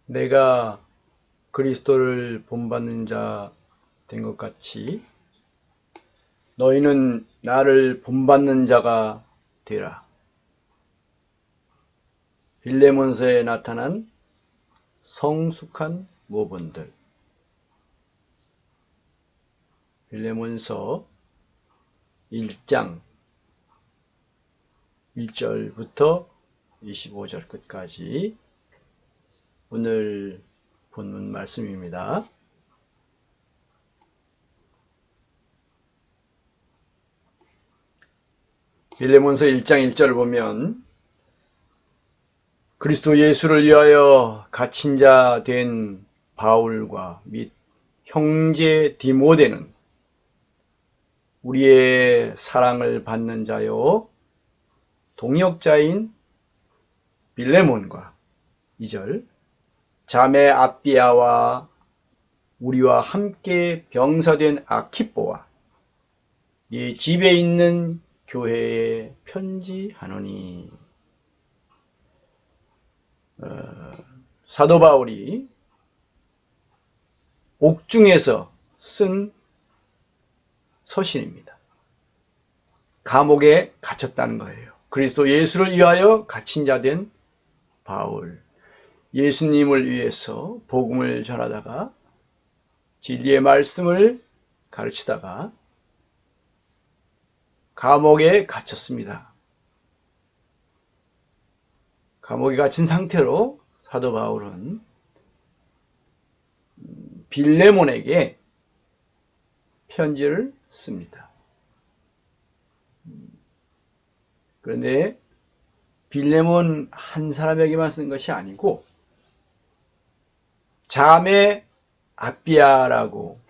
내가 그리스도를 본받는 자 된 것 같이 너희는 나를 본받는 자가 되라. 빌레몬서에 나타난 성숙한 모본들. 빌레몬서 1장 1절부터 25절 끝까지 오늘 본문 말씀입니다. 빌레몬서 1장 1절을 보면 그리스도 예수를 위하여 갇힌 자 된 바울과 및 형제 디모데는 우리의 사랑을 받는 자요 동역자인 빌레몬과 2절 자매 아비아와 우리와 함께 병사된 아키뽀와 이 집에 있는 교회에 편지하노니. 사도 바울이 옥중에서 쓴 서신입니다. 감옥에 갇혔다는 거예요. 그리스도 예수를 위하여 갇힌 자 된 바울, 예수님을 위해서 복음을 전하다가 진리의 말씀을 가르치다가 감옥에 갇혔습니다. 감옥에 갇힌 상태로 사도 바울은 빌레몬에게 편지를 씁니다. 그런데 빌레몬 한 사람에게만 쓴 것이 아니고 자매 아비아라고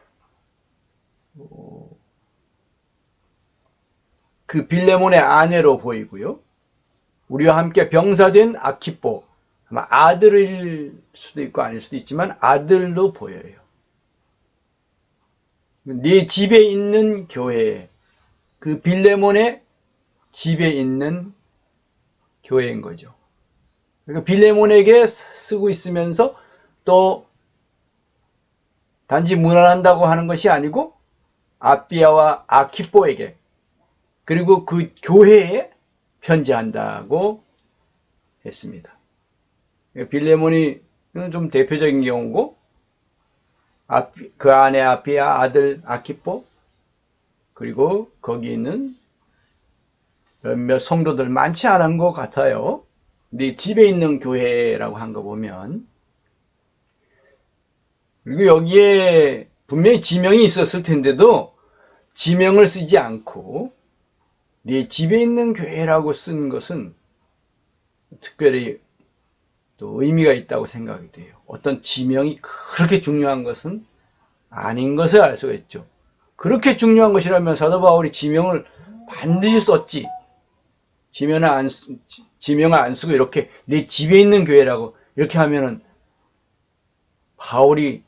그 빌레몬의 아내로 보이고요. 우리와 함께 병사된 아키뽀, 아마 아들일 수도 있고 아닐 수도 있지만 아들로 보여요. 네 집에 있는 교회, 그 빌레몬의 집에 있는 교회인 거죠. 그러니까 빌레몬에게 쓰고 있으면서 또 단지 문안한다고 하는 것이 아니고 아비아와 아키뽀에게 그리고 그 교회에 편지한다고 했습니다. 빌레몬이 좀 대표적인 경우고 그 아내 아비아, 아들 아키뽀, 그리고 거기 있는 몇몇 성도들 많지 않은 것 같아요. 네 집에 있는 교회라고 한 거 보면. 그리고 여기에 분명히 지명이 있었을 텐데도 지명을 쓰지 않고 네 집에 있는 교회라고 쓴 것은 특별히 또 의미가 있다고 생각이 돼요. 어떤 지명이 그렇게 중요한 것은 아닌 것을 알 수가 있죠. 그렇게 중요한 것이라면 사도 바울이 지명을 반드시 썼지. 지명을 안 쓰고 이렇게 내 집에 있는 교회라고 이렇게 하면은 바울이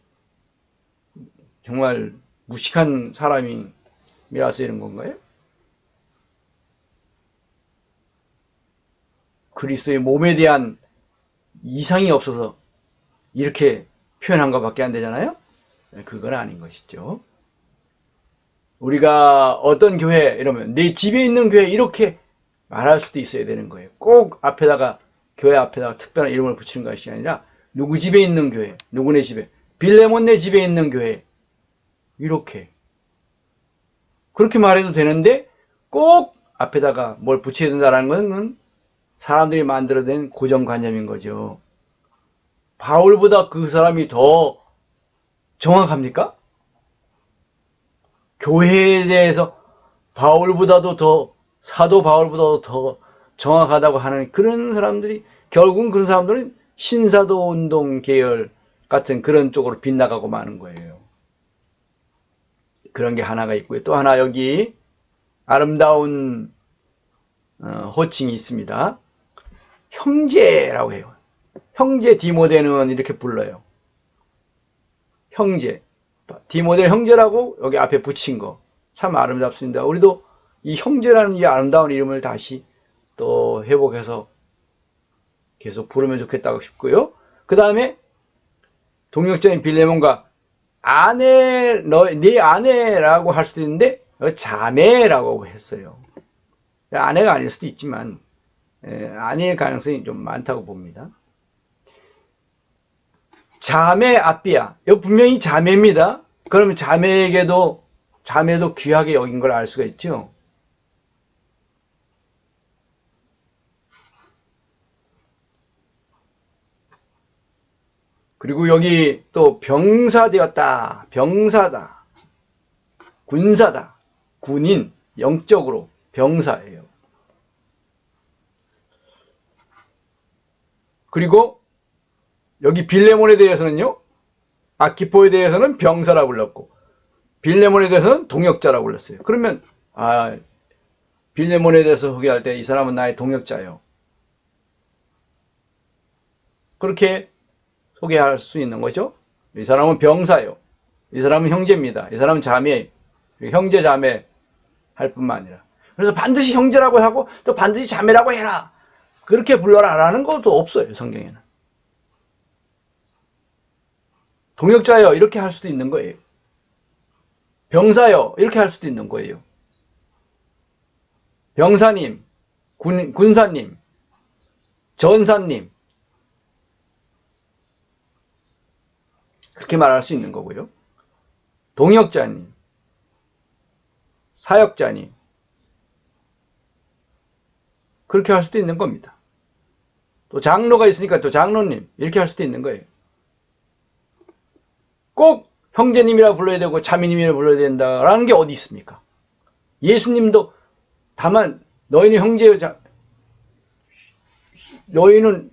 정말 무식한 사람이라서 이런 건가요? 그리스도의 몸에 대한 이상이 없어서 이렇게 표현한 것밖에 안 되잖아요? 그건 아닌 것이죠. 우리가 어떤 교회 이러면 내 집에 있는 교회 이렇게 말할 수도 있어야 되는 거예요. 꼭 앞에다가 교회 앞에다가 특별한 이름을 붙이는 것이 아니라 누구 집에 있는 교회, 누구네 집에, 빌레몬 네 집에 있는 교회 이렇게 그렇게 말해도 되는데 꼭 앞에다가 뭘 붙여야 된다는 것은 사람들이 만들어낸 고정관념인 거죠. 바울보다 그 사람이 더 정확합니까? 교회에 대해서 바울보다도 더, 사도 바울보다도 더 정확하다고 하는 그런 사람들이, 결국은 그런 사람들은 신사도 운동 계열 같은 그런 쪽으로 빗나가고 마는 거예요. 그런 게 하나가 있고요. 또 하나 여기 아름다운 호칭이 있습니다. 형제라고 해요. 형제 디모데는 이렇게 불러요. 형제. 디모데를 형제라고 여기 앞에 붙인 거 참 아름답습니다. 우리도 이 형제라는 이 아름다운 이름을 다시 또 회복해서 계속 부르면 좋겠다고 싶고요. 그 다음에 동역자인 빌레몬과 아내, 네 아내라고 할 수도 있는데 자매라고 했어요. 아내가 아닐 수도 있지만 아내일 가능성이 좀 많다고 봅니다. 자매 아비야. 이거 분명히 자매입니다. 그러면 자매도 귀하게 여긴 걸 알 수가 있죠. 그리고 여기 또 병사되었다. 병사다. 군사다. 군인. 영적으로 병사예요. 그리고 여기 빌레몬에 대해서는요. 아키포에 대해서는 병사라고 불렀고 빌레몬에 대해서는 동역자라고 불렀어요. 그러면 빌레몬에 대해서 소개할 때 이 사람은 나의 동역자예요. 그렇게 소개할 수 있는 거죠. 이 사람은 병사예요. 이 사람은 형제입니다. 이 사람은 자매예요. 형제 자매 할 뿐만 아니라 그래서 반드시 형제라고 하고 또 반드시 자매라고 해라. 그렇게 불러라 라는 것도 없어요. 성경에는. 동역자요 이렇게 할 수도 있는 거예요. 병사요 이렇게 할 수도 있는 거예요. 병사님, 군사님, 전사님 그렇게 말할 수 있는 거고요. 동역자님, 사역자님 그렇게 할 수도 있는 겁니다. 또 장로가 있으니까 또 장로님 이렇게 할 수도 있는 거예요. 꼭 형제님이라 불러야 되고 자매님이라 불러야 된다라는 게 어디 있습니까? 예수님도 다만 너희는 너희는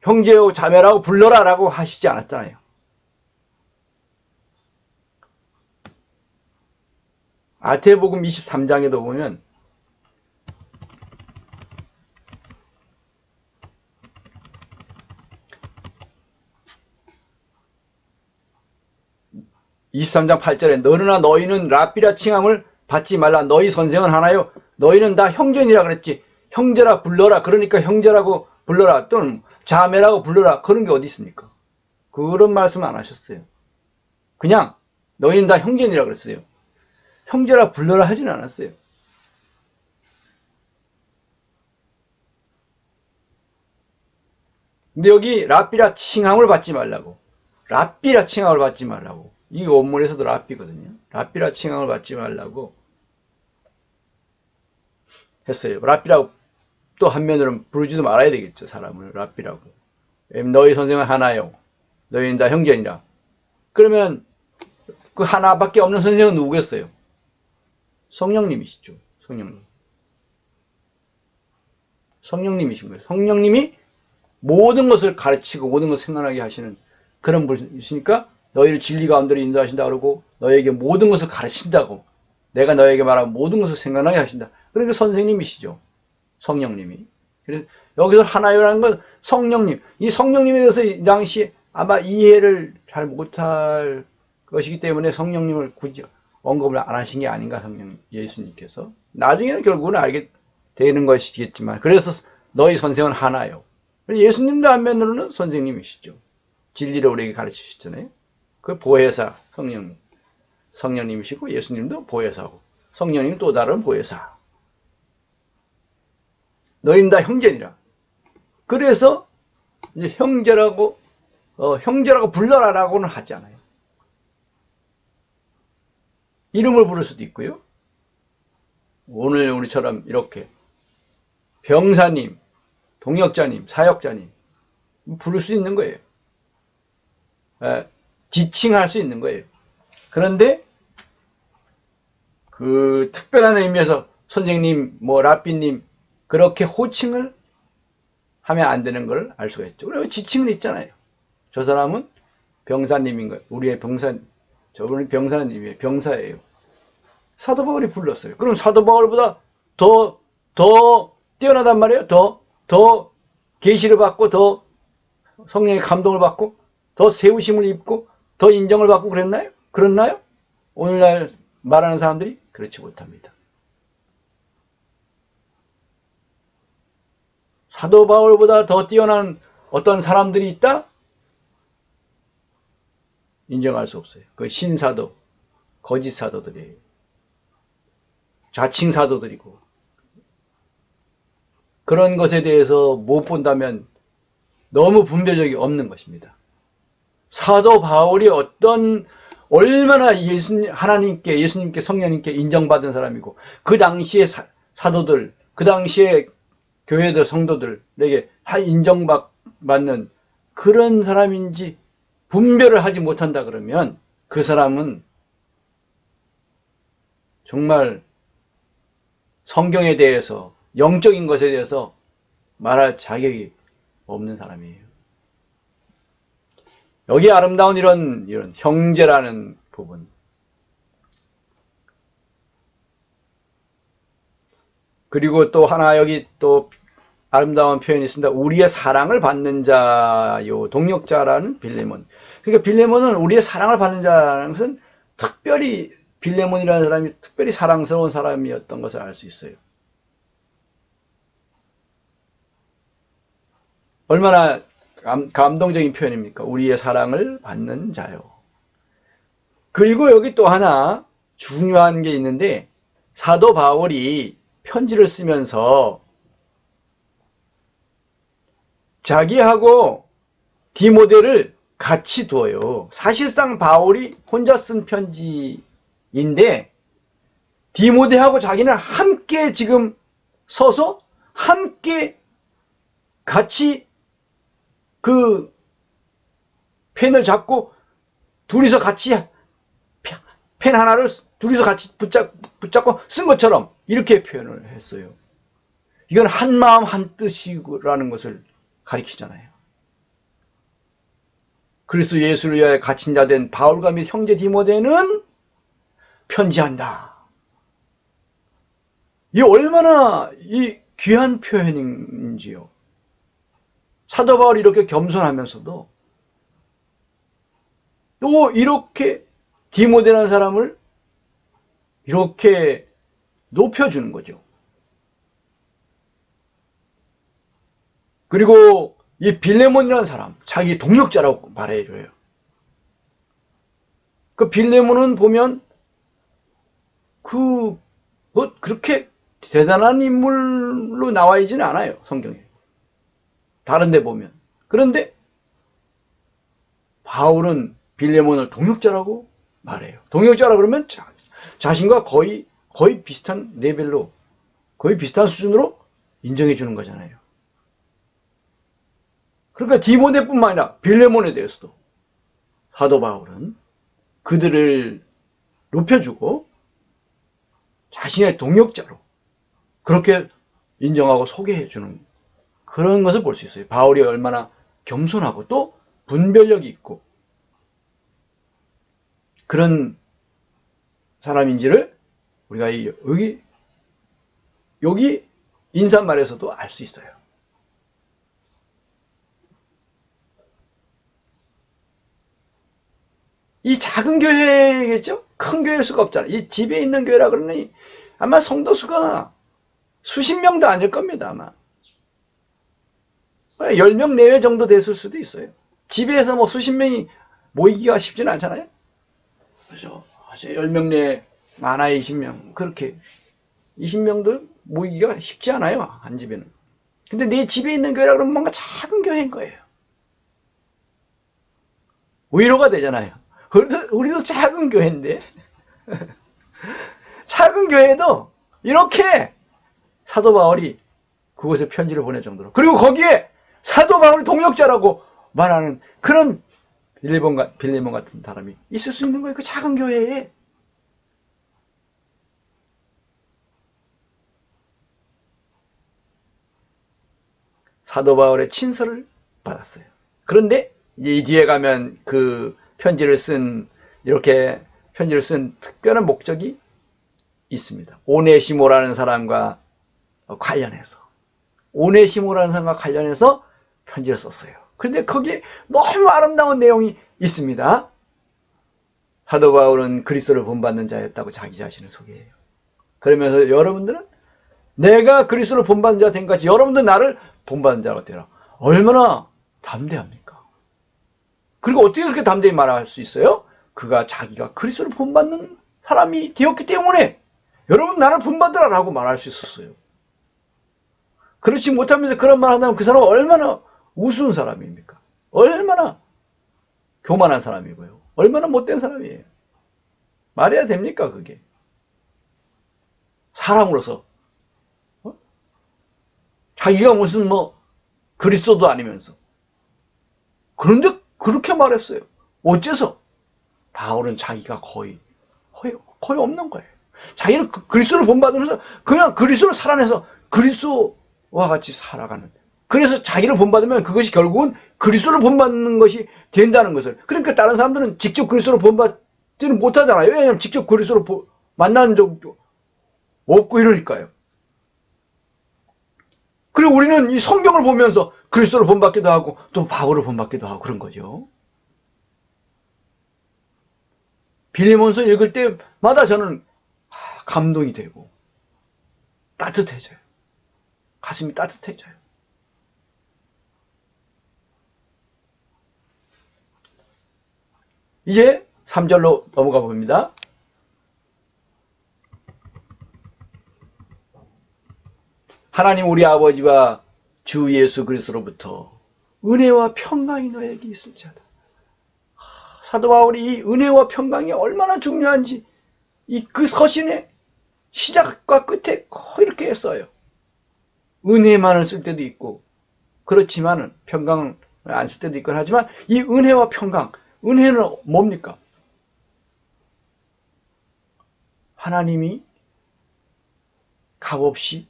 형제요 자매라고 불러라 라고 하시지 않았잖아요. 마태복음 23장에도 보면 (23장 8절에) 너나 너희는 랍비라 칭함을 받지 말라. 너희 선생은 하나요. 너희는 다 형제니라 그랬지. 형제라 불러라. 그러니까 형제라고 불러라. 또는 자매라고 불러라. 그런 게 어디 있습니까? 그런 말씀 안 하셨어요. 그냥 너희는 다 형제니라 그랬어요. 형제라 불러라 하지는 않았어요. 근데 여기 랍비라 칭함을 받지 말라고. 랍비라 칭함을 받지 말라고. 이 원문에서도 랍비거든요. 랍비라 칭함을 받지 말라고 했어요. 랍비라고 또 한면으로는 부르지도 말아야 되겠죠. 사람을 랍비라고. 너희 선생은 하나요. 너희는 다 형제니라. 그러면 그 하나밖에 없는 선생은 누구겠어요? 성령님이시죠. 성령님. 성령님이신 거예요. 성령님이 모든 것을 가르치고 모든 것을 생각나게 하시는 그런 분이시니까 너희를 진리 가운데로 인도하신다 그러고 너에게 모든 것을 가르친다고 내가 너에게 말하면 모든 것을 생각나게 하신다. 그러니까 선생님이시죠. 성령님이. 그래서 여기서 하나요라는 건 성령님. 이 성령님에 대해서 이 당시 아마 이해를 잘 못할 것이기 때문에 성령님을 굳이 언급을 안 하신 게 아닌가 성령 예수님께서. 나중에는 결국은 알게 되는 것이겠지만 그래서 너희 선생은 하나요. 예수님도 한면으로는 선생님이시죠. 진리를 우리에게 가르치셨잖아요. 그 보혜사 성령님이시고 예수님도 보혜사고 성령님 또 다른 보혜사. 너희는 다 형제니라. 그래서 이제 형제라고 불러라라고는 하지 않아요. 이름을 부를 수도 있고요. 오늘 우리처럼 이렇게 병사님, 동역자님, 사역자님 부를 수 있는 거예요. 지칭할 수 있는 거예요. 그런데 그 특별한 의미에서 선생님, 랍비님 그렇게 호칭을 하면 안 되는 걸 알 수가 있죠. 그리고 지칭은 있잖아요. 저 사람은 병사님인 거예요. 우리의 저분이 병사님이에요. 병사예요. 사도 바울이 불렀어요. 그럼 사도 바울보다 더 뛰어나단 말이에요. 더 계시를 받고 더 성령의 감동을 받고 더 세우심을 입고 더 인정을 받고 그랬나요? 오늘날 말하는 사람들이 그렇지 못합니다. 사도 바울보다 더 뛰어난 어떤 사람들이 있다? 인정할 수 없어요. 그 신사도, 거짓 사도들이에요. 자칭 사도들이고. 그런 것에 대해서 못 본다면 너무 분별력이 없는 것입니다. 사도 바울이 얼마나 하나님께, 예수님께, 성령님께 인정받은 사람이고, 그 당시에 사도들, 그 당시에 교회들, 성도들에게 다 인정받는 그런 사람인지 분별을 하지 못한다 그러면 그 사람은 정말 성경에 대해서, 영적인 것에 대해서 말할 자격이 없는 사람이에요. 여기 아름다운 이런 형제라는 부분. 그리고 또 하나 여기 또 아름다운 표현이 있습니다. 우리의 사랑을 받는 자요, 동력자라는 빌레몬. 그러니까 빌레몬은 우리의 사랑을 받는 자라는 것은 특별히 빌레몬이라는 사람이 특별히 사랑스러운 사람이었던 것을 알 수 있어요. 얼마나 감동적인 표현입니까? 우리의 사랑을 받는 자요. 그리고 여기 또 하나 중요한 게 있는데, 사도 바울이 편지를 쓰면서 자기하고 디모데를 같이 두어요. 사실상 바울이 혼자 쓴 편지인데 디모데하고 자기는 함께 지금 서서 함께 같이 그 펜을 잡고 둘이서 같이 펜 하나를 둘이서 같이 붙잡고 쓴 것처럼 이렇게 표현을 했어요. 이건 한 마음 한 뜻이라는 것을 가리키잖아요. 그리스도 예수를 위하여 갇힌 자 된 바울과 및 형제 디모데는 편지한다. 이 얼마나 이 귀한 표현인지요. 사도 바울이 이렇게 겸손하면서도 또 이렇게 디모데라는 사람을 이렇게 높여주는 거죠. 그리고 이 빌레몬이라는 사람, 자기 동력자라고 말해줘요. 그 빌레몬은 보면 그렇게 대단한 인물로 나와 있지는 않아요, 성경에. 다른 데 보면. 그런데 바울은 빌레몬을 동역자라고 말해요. 동역자라 그러면 자신과 거의 비슷한 레벨로, 거의 비슷한 수준으로 인정해 주는 거잖아요. 그러니까 디모데뿐만 아니라 빌레몬에 대해서도 사도 바울은 그들을 높여주고 자신의 동역자로 그렇게 인정하고 소개해 주는 그런 것을 볼 수 있어요. 바울이 얼마나 겸손하고 또 분별력이 있고 그런 사람인지를 우리가 여기 인사말에서도 알 수 있어요. 이 작은 교회겠죠? 큰 교회일 수가 없잖아요. 이 집에 있는 교회라 그러니 아마 성도 수가 수십 명도 아닐 겁니다. 아마 10명 내외 정도 됐을 수도 있어요. 집에서 뭐 수십 명이 모이기가 쉽지는 않잖아요. 그렇죠? 10명 내외 많아야 20명 그렇게 20명도 모이기가 쉽지 않아요. 한 집에는. 근데 내 집에 있는 교회라 그러면 뭔가 작은 교회인 거예요. 위로가 되잖아요. 우리도 작은 교회인데 작은 교회도 이렇게 사도 바울이 그곳에 편지를 보낼 정도로, 그리고 거기에 사도 바울이 동역자라고 말하는 그런 빌레몬 같은 사람이 있을 수 있는 거예요. 그 작은 교회에. 사도 바울의 친서를 받았어요. 그런데 이 뒤에 가면 그 이렇게 편지를 쓴 특별한 목적이 있습니다. 오네시모라는 사람과 관련해서 편지를 썼어요. 그런데 거기에 너무 아름다운 내용이 있습니다. 사도 바울은 그리스도를 본받는 자였다고 자기 자신을 소개해요. 그러면서 여러분들은 내가 그리스도를 본받는 자 된 같이 여러분도 나를 본받는 자가 되라. 얼마나 담대합니까? 그리고 어떻게 그렇게 담대히 말할 수 있어요? 그가 자기가 그리스도를 본받는 사람이 되었기 때문에 여러분 나를 본받으라 라고 말할 수 있었어요. 그렇지 못하면서 그런 말 한다면 그 사람은 얼마나 우스운 사람입니까? 얼마나 교만한 사람이고요. 얼마나 못된 사람이에요. 말해야 됩니까 그게? 사람으로서 자기가 무슨 뭐 그리스도도 아니면서 그런데 그렇게 말했어요. 어째서? 바울은 자기가 거의 없는 거예요. 자기는 그리스도를 본받으면서 그냥 그리스도를 살아내서 그리스도와 같이 살아가는. 그래서 자기를 본받으면 그것이 결국은 그리스도를 본받는 것이 된다는 것을. 그러니까 다른 사람들은 직접 그리스도를 본받지는 못하잖아요. 왜냐하면 직접 그리스도를 만난 적도 없고 이러니까요. 그리고 우리는 이 성경을 보면서 그리스도를 본받기도 하고 또 바울을 본받기도 하고 그런 거죠. 빌레몬서 읽을 때마다 저는 감동이 되고 따뜻해져요. 가슴이 따뜻해져요. 이제 3절로 넘어가 봅니다. 하나님 우리 아버지와 주 예수 그리스도로부터 은혜와 평강이 너에게 있을지어다. 사도 바울이 이 은혜와 평강이 얼마나 중요한지 이 그 서신의 시작과 끝에 이렇게 써요. 은혜만을 쓸 때도 있고 그렇지만은 평강을 안 쓸 때도 있긴 하지만 이 은혜와 평강, 은혜는 뭡니까? 하나님이 값없이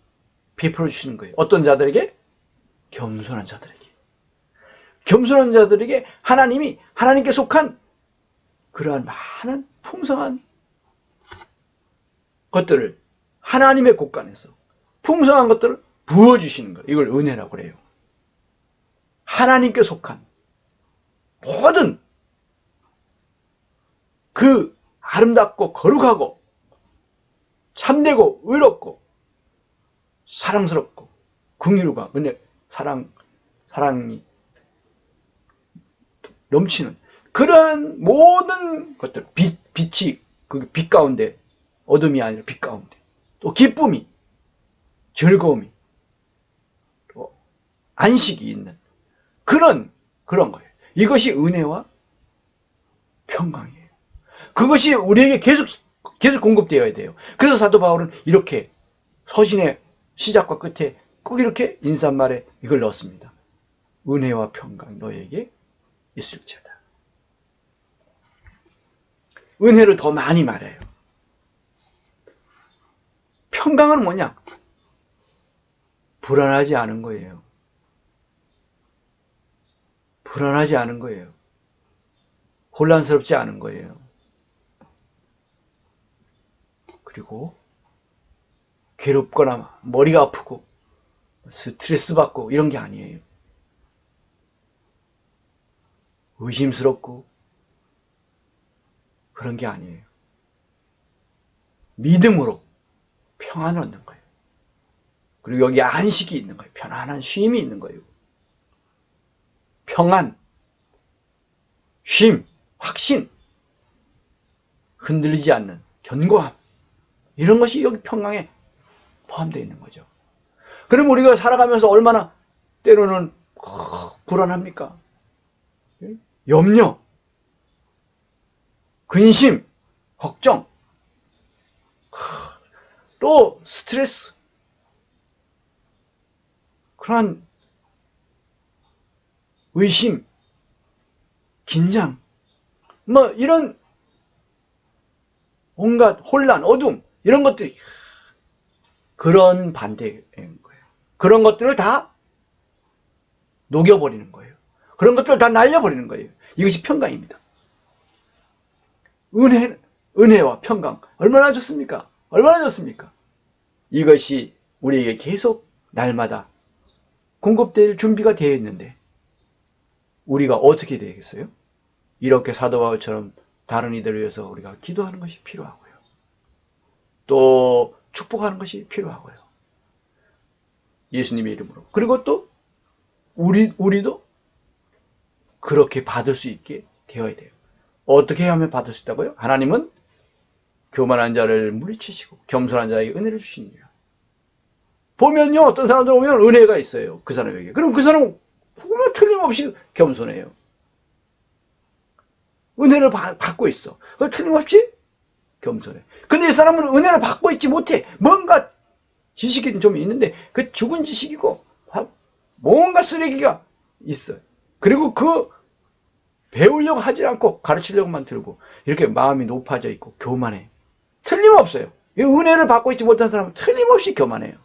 베풀어 주시는 거예요. 어떤 자들에게? 겸손한 자들에게. 겸손한 자들에게 하나님이 하나님께 속한 그러한 많은 풍성한 것들을 하나님의 곳간에서 풍성한 것들을 부어주시는 거예요. 이걸 은혜라고 그래요. 하나님께 속한 모든 그 아름답고 거룩하고 참되고 의롭고 사랑스럽고 긍휼과 은혜, 사랑이 넘치는 그러한 모든 것들, 빛이 그 빛 가운데, 어둠이 아니라 빛 가운데, 또 기쁨이, 즐거움이, 또 안식이 있는 그런 거예요. 이것이 은혜와 평강이에요. 그것이 우리에게 계속 공급되어야 돼요. 그래서 사도 바울은 이렇게 서신의 시작과 끝에 꼭 이렇게 인사말에 이걸 넣었습니다. 은혜와 평강 너에게 있을지어다. 은혜를 더 많이 말해요. 평강은 뭐냐? 불안하지 않은 거예요. 불안하지 않은 거예요. 혼란스럽지 않은 거예요. 그리고 괴롭거나 머리가 아프고 스트레스 받고 이런 게 아니에요. 의심스럽고 그런 게 아니에요. 믿음으로 평안을 얻는 거예요. 그리고 여기 안식이 있는 거예요. 편안한 쉼이 있는 거예요. 평안, 쉼, 확신, 흔들리지 않는 견고함, 이런 것이 여기 평강에 포함되어 있는 거죠. 그럼 우리가 살아가면서 얼마나 때로는 불안합니까? 염려, 근심, 걱정, 또 스트레스, 그러한 의심, 긴장, 뭐 이런 온갖 혼란, 어둠 이런 것들이 그런 반대인 거예요. 그런 것들을 다 녹여버리는 거예요. 그런 것들을 다 날려버리는 거예요. 이것이 평강입니다. 은혜와 평강 얼마나 좋습니까? 얼마나 좋습니까? 이것이 우리에게 계속 날마다 공급될 준비가 되어 있는데 우리가 어떻게 되겠어요? 이렇게 사도 바울처럼 다른 이들을 위해서 우리가 기도하는 것이 필요하고요. 또 축복하는 것이 필요하고요. 예수님의 이름으로. 그리고 또 우리도 그렇게 받을 수 있게 되어야 돼요. 어떻게 하면 받을 수 있다고요? 하나님은 교만한 자를 물리치시고 겸손한 자에게 은혜를 주시니라. 보면요, 어떤 사람들 오면 은혜가 있어요. 그 사람에게. 그럼 그 사람은 보면 틀림없이 겸손해요. 은혜를 받고 있어. 그 틀림없이 겸손해. 근데 이 사람은 은혜를 받고 있지 못해. 뭔가 지식이 좀 있는데 그 죽은 지식이고 뭔가 쓰레기가 있어요. 그리고 그 배우려고 하지 않고 가르치려고만 들고 이렇게 마음이 높아져 있고 교만해. 틀림없어요. 이 은혜를 받고 있지 못한 사람은 틀림없이 교만해요.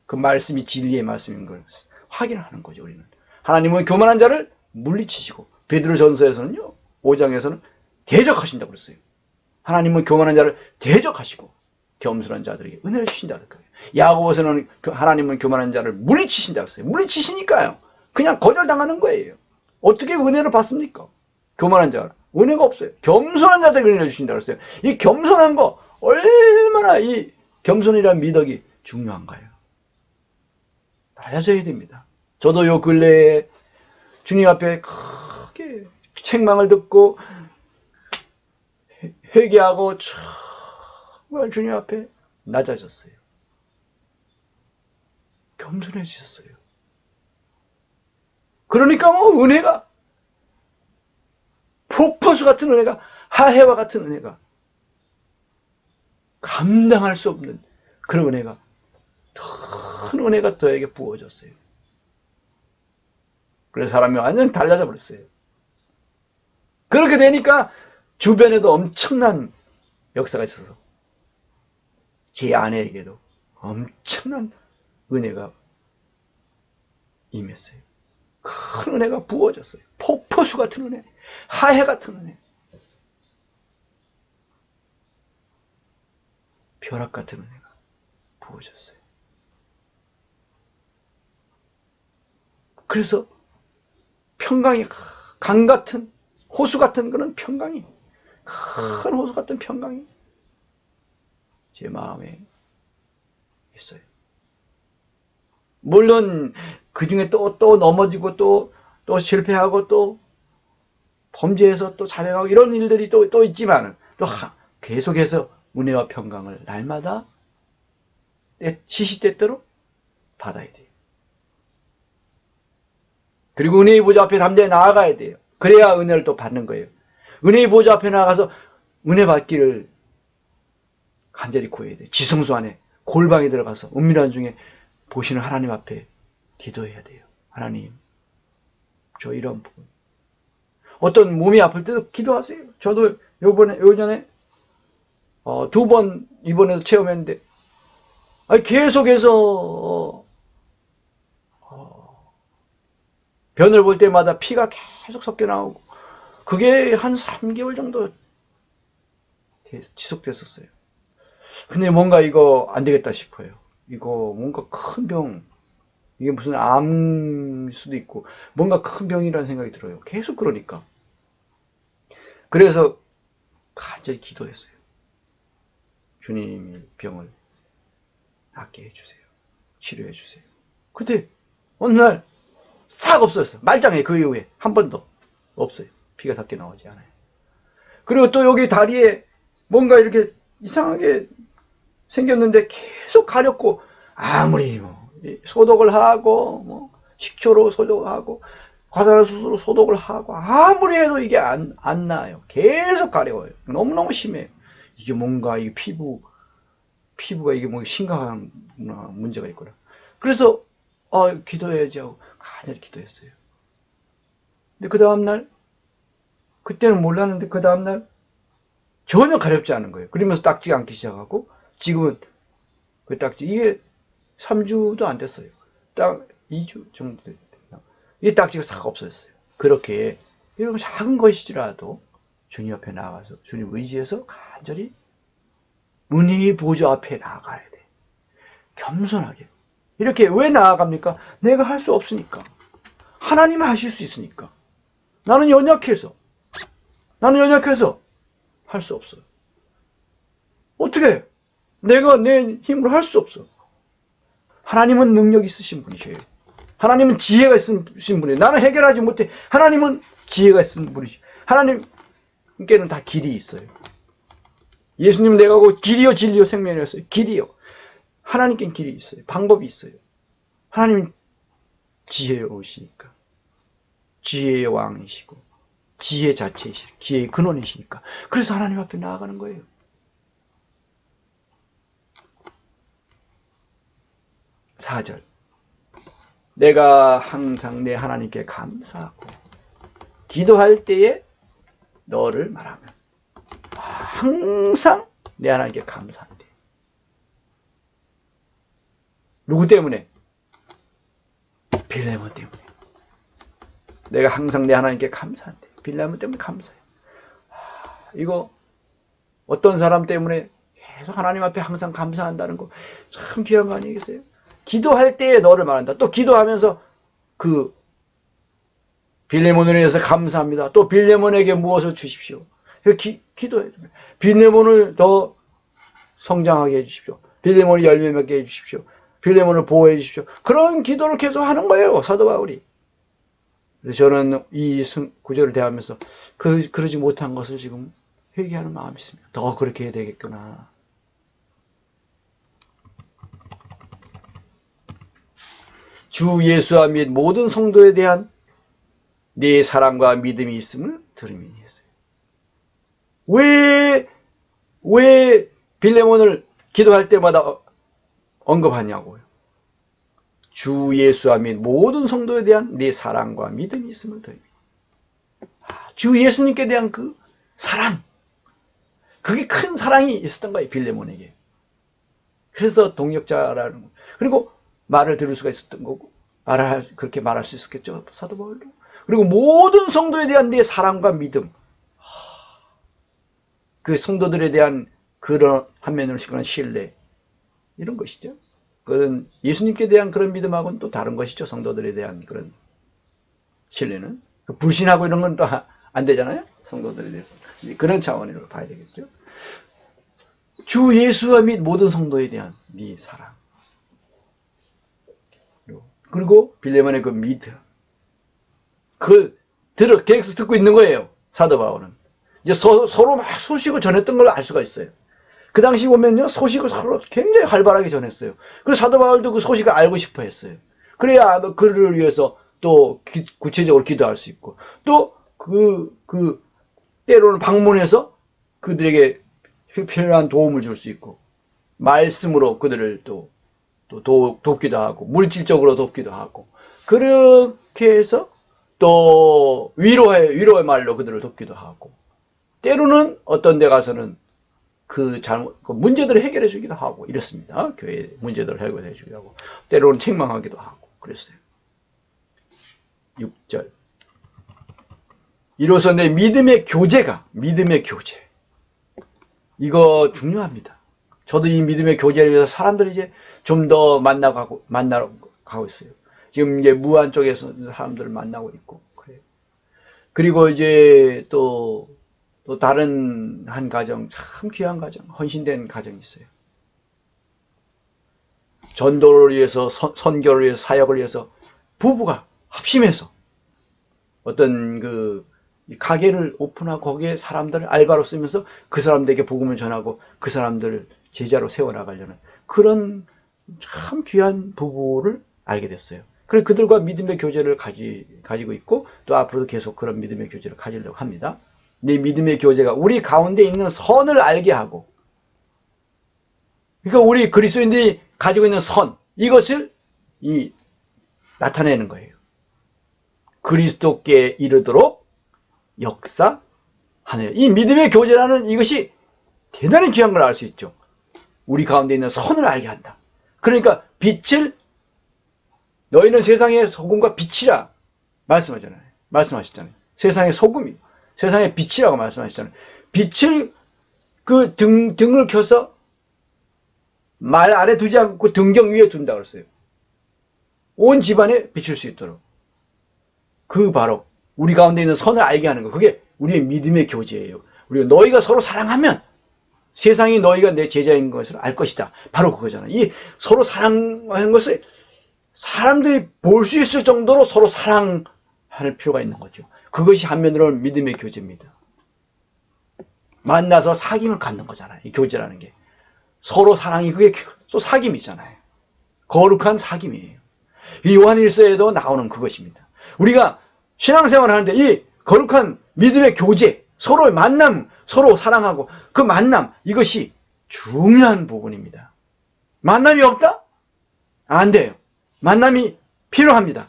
그 말씀이 진리의 말씀인 걸 확인하는 거죠. 우리는 하나님은 교만한 자를 물리치시고, 베드로전서에서는요 5장에서는 대적하신다고 그랬어요. 하나님은 교만한 자를 대적하시고 겸손한 자들에게 은혜를 주신다고 그랬어요. 야고보서는 하나님은 교만한 자를 물리치신다고 했어요. 물리치시니까요 그냥 거절당하는 거예요. 어떻게 은혜를 받습니까? 교만한 자 은혜가 없어요. 겸손한 자들에게 은혜를 주신다고 했어요. 이 겸손한 거 얼마나 이 겸손이라는 미덕이 중요한가요? 낮아져야 됩니다. 저도 요 근래에 주님 앞에 크게 책망을 듣고 회개하고 정말 주님 앞에 낮아졌어요. 겸손해지셨어요. 그러니까 뭐 은혜가 폭포수 같은 은혜가, 하해와 같은 은혜가, 감당할 수 없는 그런 은혜가, 큰 은혜가 저에게 부어졌어요. 그래서 사람이 완전 달라져 버렸어요. 그렇게 되니까 주변에도 엄청난 역사가 있어서 제 아내에게도 엄청난 은혜가 임했어요. 큰 은혜가 부어졌어요. 폭포수 같은 은혜, 하해 같은 은혜, 벼락 같은 은혜가 부어졌어요. 그래서 평강이, 강 같은, 호수 같은 그런 평강이, 큰 호수 같은 평강이 제 마음에 있어요. 물론 그 중에 또 넘어지고 또 실패하고 또 범죄해서 또 자백하고 이런 일들이 또 있지만 또 계속해서 은혜와 평강을 날마다 시시때때로 받아야 돼요. 그리고 은혜의 보좌 앞에 담대히 나아가야 돼요. 그래야 은혜를 또 받는 거예요. 은혜의 보좌 앞에 나가서 은혜 받기를 간절히 구해야 돼요. 지성소 안에 골방에 들어가서 은밀한 중에 보시는 하나님 앞에 기도해야 돼요. 하나님, 저 이런 부분. 어떤 몸이 아플 때도 기도하세요. 저도 요전에 2번 이번에도 체험했는데 계속해서 변을 볼 때마다 피가 계속 섞여 나오고 그게 한 3개월 정도 지속됐었어요. 근데 뭔가 이거 안 되겠다 싶어요. 이거 뭔가 큰 병, 이게 무슨 암일 수도 있고 뭔가 큰 병이라는 생각이 들어요. 계속 그러니까. 그래서 간절히 기도했어요. 주님이 병을 낫게 해주세요. 치료해 주세요. 근데 어느 날 싹 없어졌어요. 말짱해. 그 이후에 한 번도 없어요. 피가 섞여 나오지 않아요. 그리고 또 여기 다리에 뭔가 이렇게 이상하게 생겼는데 계속 가렵고 아무리 뭐 소독을 하고 뭐 식초로 소독하고 과산화수소로 소독을 하고 아무리 해도 이게 안 나아요. 계속 가려워요. 너무너무 심해요. 이게 뭔가 이 피부가 이게 뭐 심각한 문제가 있구나. 그래서 기도해야지 하고 간절히 기도했어요. 근데 그 다음날 그때는 몰랐는데 그 다음날 전혀 가렵지 않은 거예요. 그러면서 딱지가 않기 시작하고 지금은 그 딱지 이게 3주도 안 됐어요. 딱 2주 정도 됐나. 이 딱지가 싹 없어졌어요. 그렇게 이런 작은 것이지라도 주님 앞에 나가서 주님 의지해서 간절히 은혜의 보좌 앞에 나가야 돼. 겸손하게. 이렇게 왜 나아갑니까? 내가 할 수 없으니까. 하나님은 하실 수 있으니까. 나는 연약해서 할 수 없어요. 어떻게? 내가 내 힘으로 할 수 없어. 하나님은 능력 있으신 분이셔요. 하나님은 지혜가 있으신 분이에요. 나는 해결하지 못해. 하나님은 지혜가 있으신 분이시죠. 하나님께는 다 길이 있어요. 예수님 내가 곧 길이요 진리요 생명이었어요. 길이요. 하나님께는 길이 있어요. 방법이 있어요. 하나님은 지혜로우시니까. 지혜의 왕이시고 지혜 자체이시고 지혜의 근원이시니까. 그래서 하나님 앞에 나아가는 거예요. (4절) 내가 항상 내 하나님께 감사하고 기도할 때에 너를 말하면. 항상 내 하나님께 감사한대. 누구 때문에? 빌레몬 때문에. 내가 항상 내 하나님께 감사한대. 빌레몬 때문에 감사해. 이거 어떤 사람 때문에 계속 하나님 앞에 항상 감사한다는 거 참 귀한 거 아니겠어요? 기도할 때에 너를 말한다. 또 기도하면서 그 빌레몬을 위해서 감사합니다. 또 빌레몬에게 무엇을 주십시오. 기도해. 빌레몬을 더 성장하게 해주십시오. 빌레몬이 열매 맺게 해주십시오. 빌레몬을 보호해 주십시오. 그런 기도를 계속 하는 거예요. 사도 바울이. 저는 이 구절을 대하면서 그러지 못한 것을 지금 회개하는 마음이 있습니다. 더 그렇게 해야 되겠구나. 주 예수와 및 모든 성도에 대한 네 사랑과 믿음이 있음을 들음이니 했어요. 왜 빌레몬을 기도할 때마다 언급하냐고요. 주 예수와 및 모든 성도에 대한 네 사랑과 믿음이 있음을 들음이니. 주 예수님께 대한 그 사랑, 그게 큰 사랑이 있었던 거예요. 빌레몬에게. 그래서 동역자라는 거. 그리고 말을 들을 수가 있었던 거고, 그렇게 말할 수 있었겠죠, 사도 바울도. 그리고 모든 성도에 대한 내 사랑과 믿음, 그 성도들에 대한 그런 한면으로씩 그런 신뢰, 이런 것이죠. 그건 예수님께 대한 그런 믿음하고는 또 다른 것이죠. 성도들에 대한 그런 신뢰는. 불신하고 이런 건 또 안 되잖아요. 성도들에 대해서. 그런 차원으로 봐야 되겠죠. 주 예수와 및 모든 성도에 대한 네 사랑. 그리고 빌레몬의 그 믿음. 계속 듣고 있는 거예요. 사도 바울은. 이제 서로 막 소식을 전했던 걸 알 수가 있어요. 그 당시 보면요, 소식을 서로 굉장히 활발하게 전했어요. 그래서 사도 바울도 그 소식을 알고 싶어 했어요. 그래야 그를 위해서 또 구체적으로 기도할 수 있고, 또 때로는 방문해서 그들에게 필요한 도움을 줄 수 있고, 말씀으로 그들을 또 돕기도 하고, 물질적으로 돕기도 하고, 그렇게 해서 또 위로의 말로 그들을 돕기도 하고, 때로는 어떤 데 가서는 그 문제들을 해결해 주기도 하고, 이렇습니다. 교회 문제들을 해결해 주기도 하고, 때로는 책망하기도 하고, 그랬어요. 6절. 이로써 내 믿음의 교제. 이거 중요합니다. 저도 이 믿음의 교제를 위해서 사람들이 이제 좀 더 만나러 가고 있어요. 지금 이제 무안 쪽에서 사람들을 만나고 있고, 그래요. 그리고 이제 또 다른 한 가정, 참 귀한 가정, 헌신된 가정이 있어요. 전도를 위해서, 선교를 위해서, 사역을 위해서 부부가 합심해서 어떤 가게를 오픈하고 거기에 사람들을 알바로 쓰면서 그 사람들에게 복음을 전하고 그 사람들을 제자로 세워나가려는 그런 참 귀한 부부를 알게 됐어요. 그래서 그들과 믿음의 교제를 가지고 있고, 또 앞으로도 계속 그런 믿음의 교제를 가지려고 합니다. 내 믿음의 교제가 우리 가운데 있는 선을 알게 하고, 그러니까 우리 그리스도인들이 가지고 있는 선, 이것을 나타내는 거예요. 그리스도께 이르도록 역사하네요. 이 믿음의 교제라는 이것이 대단히 귀한 걸 알 수 있죠. 우리 가운데 있는 선을 알게 한다. 그러니까 너희는 세상의 소금과 빛이라 말씀하셨잖아요. 세상의 소금이, 세상의 빛이라고 말씀하셨잖아요. 빛을 등을 켜서 말 아래 두지 않고 등경 위에 둔다 그랬어요. 온 집안에 비칠 수 있도록. 바로 우리 가운데 있는 선을 알게 하는 거. 그게 우리의 믿음의 교제예요. 너희가 서로 사랑하면 세상이 너희가 내 제자인 것을 알 것이다. 바로 그거잖아요. 이 서로 사랑하는 것을 사람들이 볼 수 있을 정도로 서로 사랑할 필요가 있는 거죠. 그것이 한면으로는 믿음의 교제입니다. 만나서 사귐을 갖는 거잖아요. 이 교제라는 게. 서로 사랑이 그게 또 사귐이잖아요. 거룩한 사귐이에요. 이 요한일서에도 나오는 그것입니다. 우리가 신앙생활을 하는데 이 거룩한 믿음의 교제, 서로의 만남, 서로 사랑하고 그 만남, 이것이 중요한 부분입니다. 만남이 없다? 안 돼요. 만남이 필요합니다.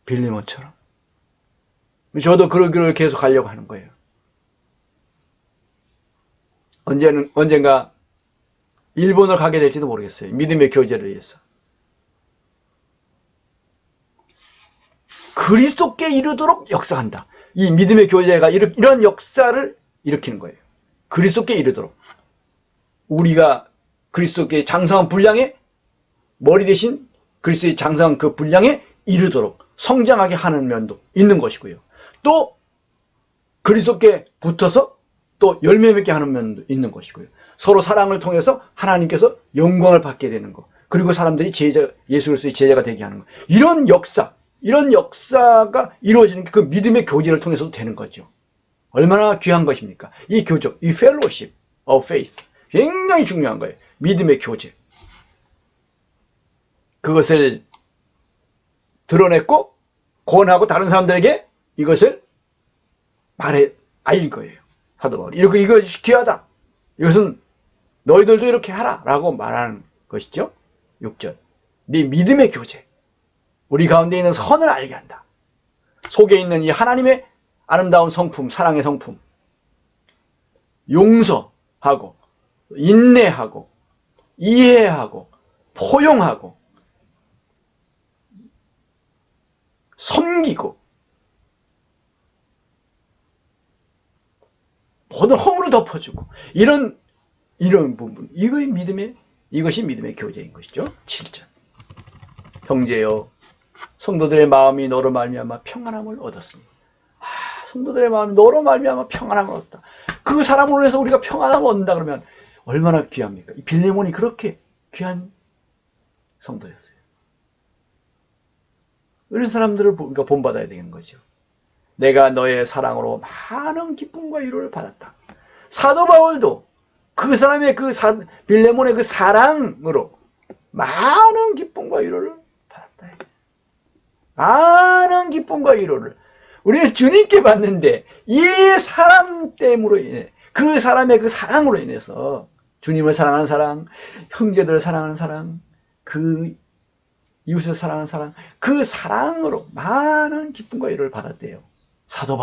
빌레몬처럼. 저도 그 길을 계속 가려고 하는 거예요. 언젠가 일본을 가게 될지도 모르겠어요. 믿음의 교제를 위해서. 그리스도께 이르도록 역사한다. 이 믿음의 교제가 이런 역사를 일으키는 거예요. 그리스도께 이르도록. 우리가 그리스도께 장성한 분량에 머리 대신 그리스도의 장성한 그 분량에 이르도록 성장하게 하는 면도 있는 것이고요. 또 그리스도께 붙어서 또 열매 맺게 하는 면도 있는 것이고요. 서로 사랑을 통해서 하나님께서 영광을 받게 되는 것. 그리고 사람들이 예수 그리스도의 제자가 되게 하는 것. 이런 역사가 이루어지는 게 그 믿음의 교제를 통해서도 되는 거죠. 얼마나 귀한 것입니까? 이 교적, 이 fellowship of faith. 굉장히 중요한 거예요. 믿음의 교제. 그것을 드러냈고 권하고 다른 사람들에게 이것을 알릴 거예요. 사도 바울이. 이것이 귀하다. 이것은 너희들도 이렇게 하라. 라고 말하는 것이죠. 6절. 네 믿음의 교제. 우리 가운데 있는 선을 알게 한다. 속에 있는 이 하나님의 아름다운 성품, 사랑의 성품. 용서하고, 인내하고, 이해하고, 포용하고, 섬기고, 모든 허물을 덮어주고, 이런 부분. 이것이 믿음의 교제인 것이죠. 7절. 형제여, 성도들의 마음이 너로 말미암아 평안함을 얻었으니. 성도들의 마음이 너로 말미암아 평안함을 얻었다. 그 사람으로 해서 우리가 평안함을 얻는다 그러면 얼마나 귀합니까? 이 빌레몬이 그렇게 귀한 성도였어요. 이런 사람들을 우리가 본받아야 되는 거죠. 내가 너의 사랑으로 많은 기쁨과 위로를 받았다. 사도 바울도 그 사람의 빌레몬의 그 사랑으로 많은 기쁨과 위로를 받았다. 많은 기쁨과 위로를 우리는 주님께 받는데 이 사람 때문으로 인해 그 사람의 그 사랑으로 인해서 주님을 사랑하는 사랑, 형제들을 사랑하는 사랑, 그 이웃을 사랑하는 사랑, 그 사랑으로 많은 기쁨과 위로를 받았대요. 사도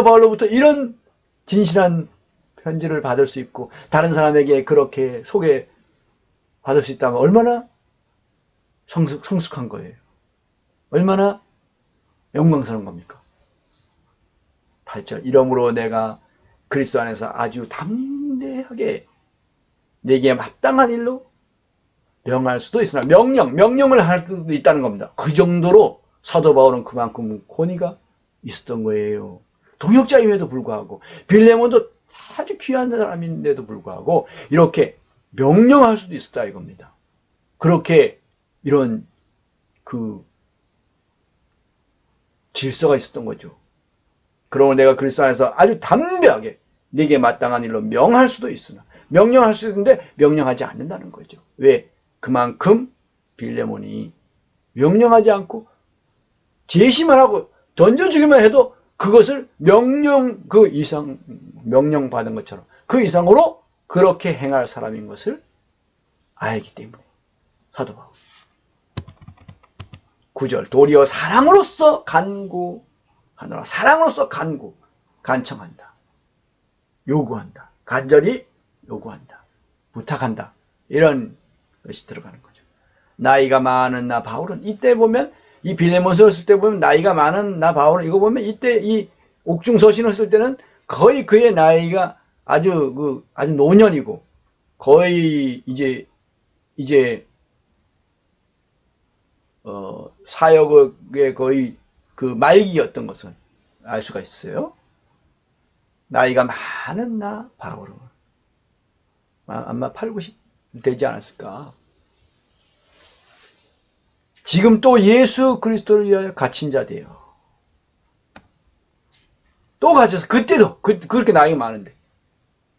바울로부터 이런 진실한 편지를 받을 수 있고 다른 사람에게 그렇게 소개받을 수 있다면 얼마나 성숙한 거예요. 얼마나 영광스러운 겁니까? 8절. 이러므로 내가 그리스도 안에서 아주 담대하게 내게 마땅한 일로 명할 수도 있으나 명령을 할 수도 있다는 겁니다. 그 정도로 사도 바울은 그만큼 권위가 있었던 거예요. 동역자임에도 불구하고 빌레몬도 아주 귀한 사람인데도 불구하고 이렇게 명령할 수도 있었다 이겁니다. 그렇게 이런 질서가 있었던 거죠. 그러면 내가 그리스도 안에서 아주 담대하게 네게 마땅한 일로 명할 수도 있으나 명령할 수 있는데 명령하지 않는다는 거죠. 왜? 그만큼 빌레몬이 명령하지 않고 제시만 하고 던져주기만 해도 그것을 명령받은 것처럼 그 이상으로 그렇게 행할 사람인 것을 알기 때문에 사도 바울 9절. 도리어 사랑으로서 간구하노라. 사랑으로서 간청한다. 요구한다. 간절히 요구한다. 부탁한다. 이런 것이 들어가는 거죠. 나이가 많은 나 바울은 이때 보면 이 빌레몬서를 쓸 때 보면 나이가 많은 나 바울은 이거 보면 이때 이 옥중서신을 쓸 때는 거의 그의 나이가 아주 노년이고 거의 이제 사역의 거의 그 말기였던 것을 알 수가 있어요. 나이가 많은 나 바울은 아마 80, 90 되지 않았을까? 지금 또 예수 그리스도를 위하여 갇힌 자 되어 또 갇혀서 그때도 그렇게 나이가 많은데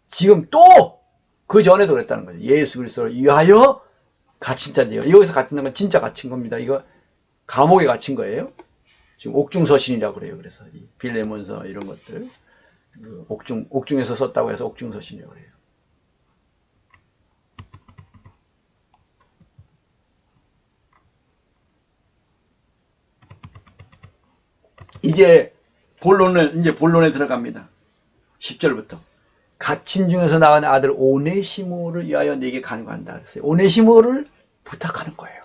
지금 또 그 전에도 그랬다는 거죠. 예수 그리스도를 위하여 갇힌 자 되어. 여기서 갇힌다는 건 진짜 갇힌 겁니다. 이거 감옥에 갇힌 거예요. 지금 옥중서신이라고 그래요. 그래서 이 빌레몬서 이런 것들 옥중에서 썼다고 해서 옥중서신이라고 그래요. 이제 본론에 들어갑니다. 10절부터. 갇힌 중에서 낳은 아들 오네시모를 위하여 내게 간구한다 그랬어요. 오네시모를 부탁하는 거예요.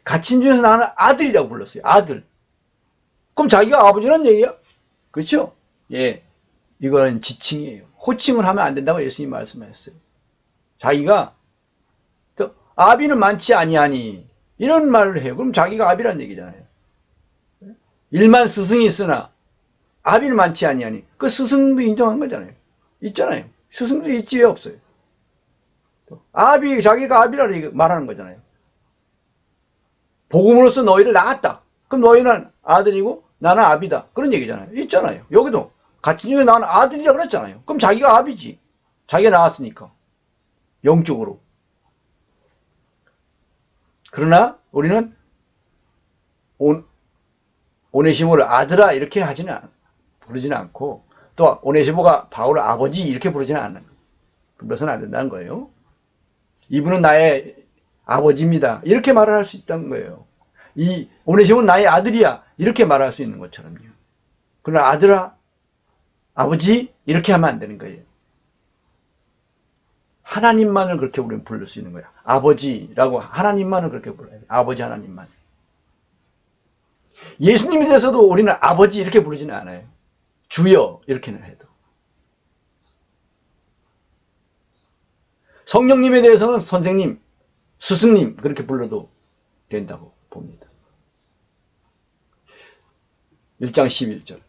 갇힌 중에서 낳은 아들이라고 불렀어요. 아들. 그럼 자기가 아버지란 얘기야? 그렇죠? 예. 이거는 지칭이에요. 호칭을 하면 안 된다고 예수님 말씀하셨어요. 자기가 또 아비는 많지 아니하니 이런 말을 해요. 그럼 자기가 아비란 얘기잖아요. 일만 스승이 있으나 아비는 많지 아니하니 그 스승도 인정한 거잖아요. 있잖아요. 스승도 있지 왜 없어요. 자기가 아비라 말하는 거잖아요. 복음으로써 너희를 낳았다. 그럼 너희는 아들이고 나는 아비다. 그런 얘기잖아요. 있잖아요. 여기도 같은 중에 나는 아들이라 그랬잖아요. 그럼 자기가 아비지. 자기가 낳았으니까. 영적으로. 그러나 우리는 오네시모를 아들아 이렇게 부르지는 않고 또 오네시모가 바울을 아버지 이렇게 부르지는 않는 거예요. 불러서는 안 된다는 거예요. 이분은 나의 아버지입니다. 이렇게 말을 할 수 있다는 거예요. 이 오네시모는 나의 아들이야. 이렇게 말할 수 있는 것처럼요. 그러나 아들아, 아버지 이렇게 하면 안 되는 거예요. 하나님만을 그렇게 우리는 부를 수 있는 거야. 아버지라고 하나님만을 그렇게 불러야 돼. 아버지 하나님만. 예수님에 대해서도 우리는 아버지 이렇게 부르지는 않아요. 주여 이렇게는 해도. 성령님에 대해서는 선생님, 스승님 그렇게 불러도 된다고 봅니다. 1장 11절.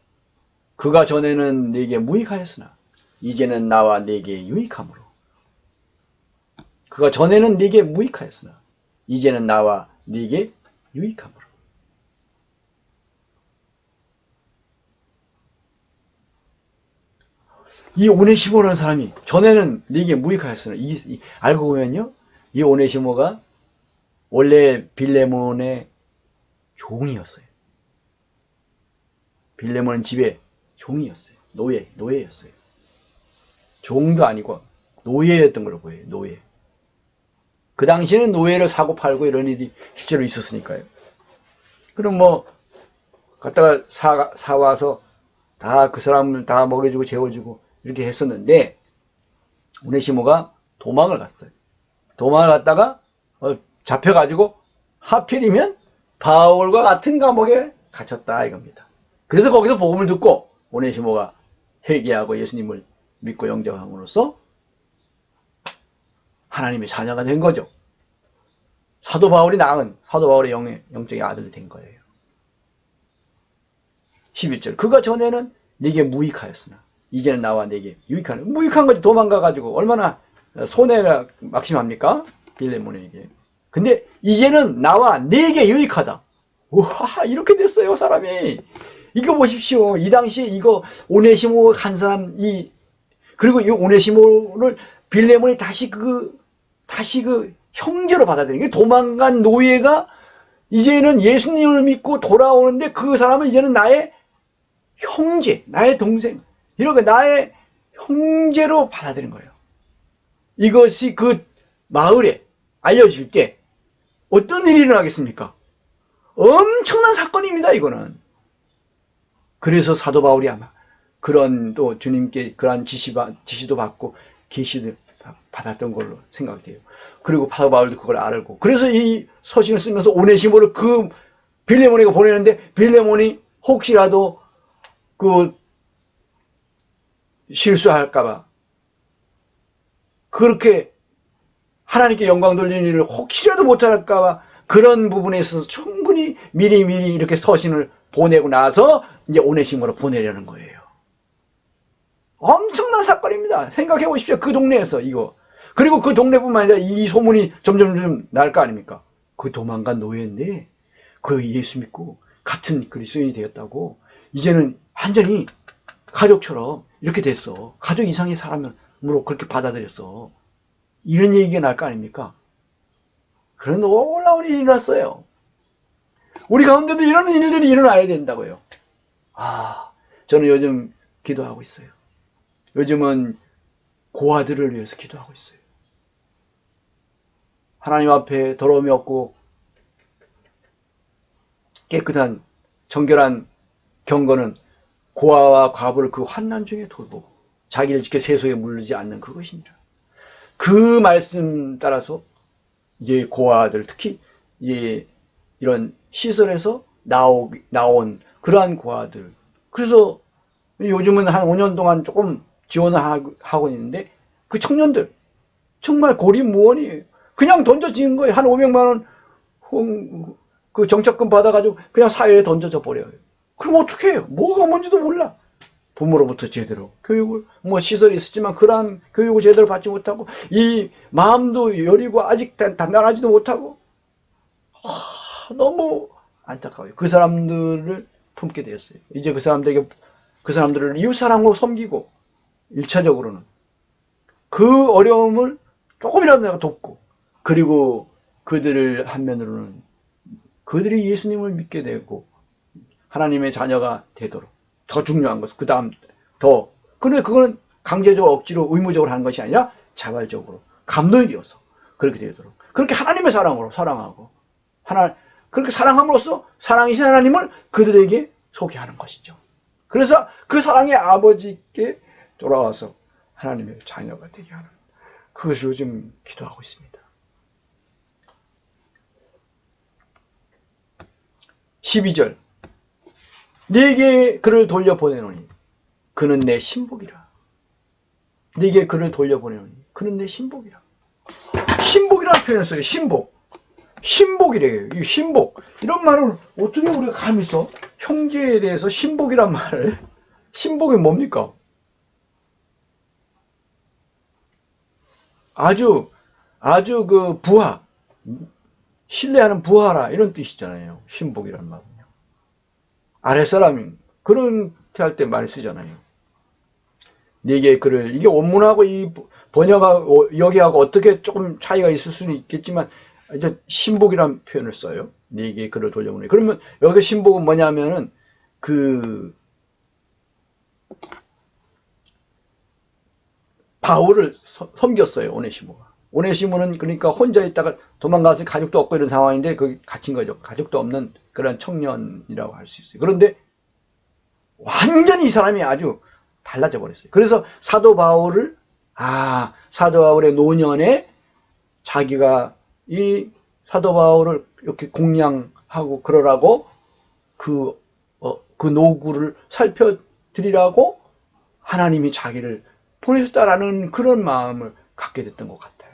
그가 전에는 네게 무익하였으나 이제는 나와 네게 유익함으로. 그가 전에는 네게 무익하였으나 이제는 나와 네게 유익함으로. 이 오네시모라는 사람이 전에는 네게 무익하였으나 알고 보면요, 이 오네시모가 원래 빌레몬의 종이었어요. 빌레몬은 집에 종이었어요. 노예였어요. 종도 아니고 노예였던 걸로 보여요. 노예. 그 당시에는 노예를 사고 팔고 이런 일이 실제로 있었으니까요. 그럼 갖다가 사와서 다 그 사람을 다 먹여주고 재워주고 이렇게 했었는데 오네시모가 도망을 갔어요. 도망을 갔다가 잡혀가지고 하필이면 바울과 같은 감옥에 갇혔다 이겁니다. 그래서 거기서 복음을 듣고 오네시모가 회개하고 예수님을 믿고 영접함으로써 하나님의 자녀가 된 거죠. 사도 바울이 낳은 사도 바울의 영적인 아들이 된 거예요. 11절. 그가 전에는 네게 무익하였으나 이제는 나와 네게 유익하는. 무익한 거지. 도망가가지고 얼마나 손해가 막심합니까? 빌레몬에게. 근데 이제는 나와 네게 유익하다. 우와, 이렇게 됐어요, 사람이. 이거 보십시오. 이 당시에 이거 오네시모 한 사람, 그리고 이 오네시모를 빌레몬이 다시 그 형제로 받아들이는 게, 도망간 노예가 이제는 예수님을 믿고 돌아오는데 그 사람은 이제는 나의 형제, 나의 동생, 이렇게 나의 형제로 받아들인 거예요. 이것이 그 마을에 알려질 때 어떤 일이 일어나겠습니까? 엄청난 사건입니다, 이거는. 그래서 사도 바울이 아마 그런 또 주님께 그런 지시도 받고 계시도 받았던 걸로 생각돼요. 그리고 사도 바울도 그걸 알고, 그래서 이 서신을 쓰면서 오네시모를 그 빌레몬에게 보내는데, 빌레몬이 혹시라도 실수할까봐, 그렇게 하나님께 영광 돌리는 일을 혹시라도 못할까봐 그런 부분에 있어서 충분히 미리 이렇게 서신을 보내고 나서 이제 오네시모로 보내려는 거예요. 엄청난 사건입니다. 생각해 보십시오. 그 동네에서 이거. 그리고 그 동네뿐만 아니라 이 소문이 점점 날 거 아닙니까? 그 도망간 노예인데 그 예수 믿고 같은 그리스도인이 되었다고 이제는 완전히 가족처럼 이렇게 됐어. 가족 이상의 사람으로 그렇게 받아들였어. 이런 얘기가 날 거 아닙니까? 그런 놀라운 일이 일어났어요. 우리 가운데도 이런 일들이 일어나야 된다고요. 저는 요즘 기도하고 있어요. 요즘은 고아들을 위해서 기도하고 있어요. 하나님 앞에 더러움이 없고 깨끗한 정결한 경건은 고아와 과부를 그 환난 중에 돌보고 자기를 지켜 세속에 물르지 않는 그것이니라. 그 말씀 따라서 이제 고아들 특히 이런 시설에서 나온 그러한 고아들, 그래서 요즘은 한 5년 동안 조금 지원을 하고 있는데 그 청년들 정말 고리무원이에요. 그냥 던져지는 거예요. 한 500만 원 그 정착금 받아가지고 그냥 사회에 던져져 버려요. 그럼 어떻게 해요? 뭐가 뭔지도 몰라. 부모로부터 제대로 교육을, 시설이 있었지만 그러한 교육을 제대로 받지 못하고 이 마음도 여리고 아직 단단하지도 못하고 너무 안타까워요. 그 사람들을 품게 되었어요. 이제 그 사람들을 이웃사랑으로 섬기고 1차적으로는 그 어려움을 조금이라도 내가 돕고, 그리고 그들을 한면으로는 그들이 예수님을 믿게 되고 하나님의 자녀가 되도록, 더 중요한 것은 그 다음 근데 그거는 강제적으로 억지로 의무적으로 하는 것이 아니라 자발적으로 감동이 되어서 그렇게 되도록, 그렇게 하나님의 사랑으로 사랑하고 그렇게 사랑함으로써 사랑이신 하나님을 그들에게 소개하는 것이죠. 그래서 그 사랑의 아버지께 돌아와서 하나님의 자녀가 되게 하는, 그것을 요즘 기도하고 있습니다. 12절, 네게 그를 돌려보내노니 그는 내 신복이라. 네게 그를 돌려보내노니 그는 내 신복이라. 신복이라는 표현을 써요. 신복이래요. 이 신복, 이런 말을 어떻게 우리가 감히 써? 형제에 대해서 신복이란 말을. 신복이 뭡니까? 아주 그 부하, 신뢰하는 부하라, 이런 뜻이잖아요. 신복이란 말은요. 아랫사람이 그런 할 때 많이 쓰잖아요. 네게 그를, 이게 원문하고 이 번역하고 여기하고 어떻게 조금 차이가 있을 수는 있겠지만 이제 신복이란 표현을 써요. 네게 그를 돌려보내. 그러면 여기 신복은 뭐냐면은 그 바울을 섬겼어요. 오네시모는 그러니까 혼자 있다가 도망가서 가족도 없고 이런 상황인데 거기 갇힌 거죠. 가족도 없는 그런 청년이라고 할 수 있어요. 그런데 완전히 이 사람이 아주 달라져 버렸어요. 그래서 사도 바울의 노년에 자기가 이 사도 바울을 이렇게 공양하고 그러라고 그 노구를 살펴드리라고 하나님이 자기를 보내셨다라는 그런 마음을 갖게 됐던 것 같아요.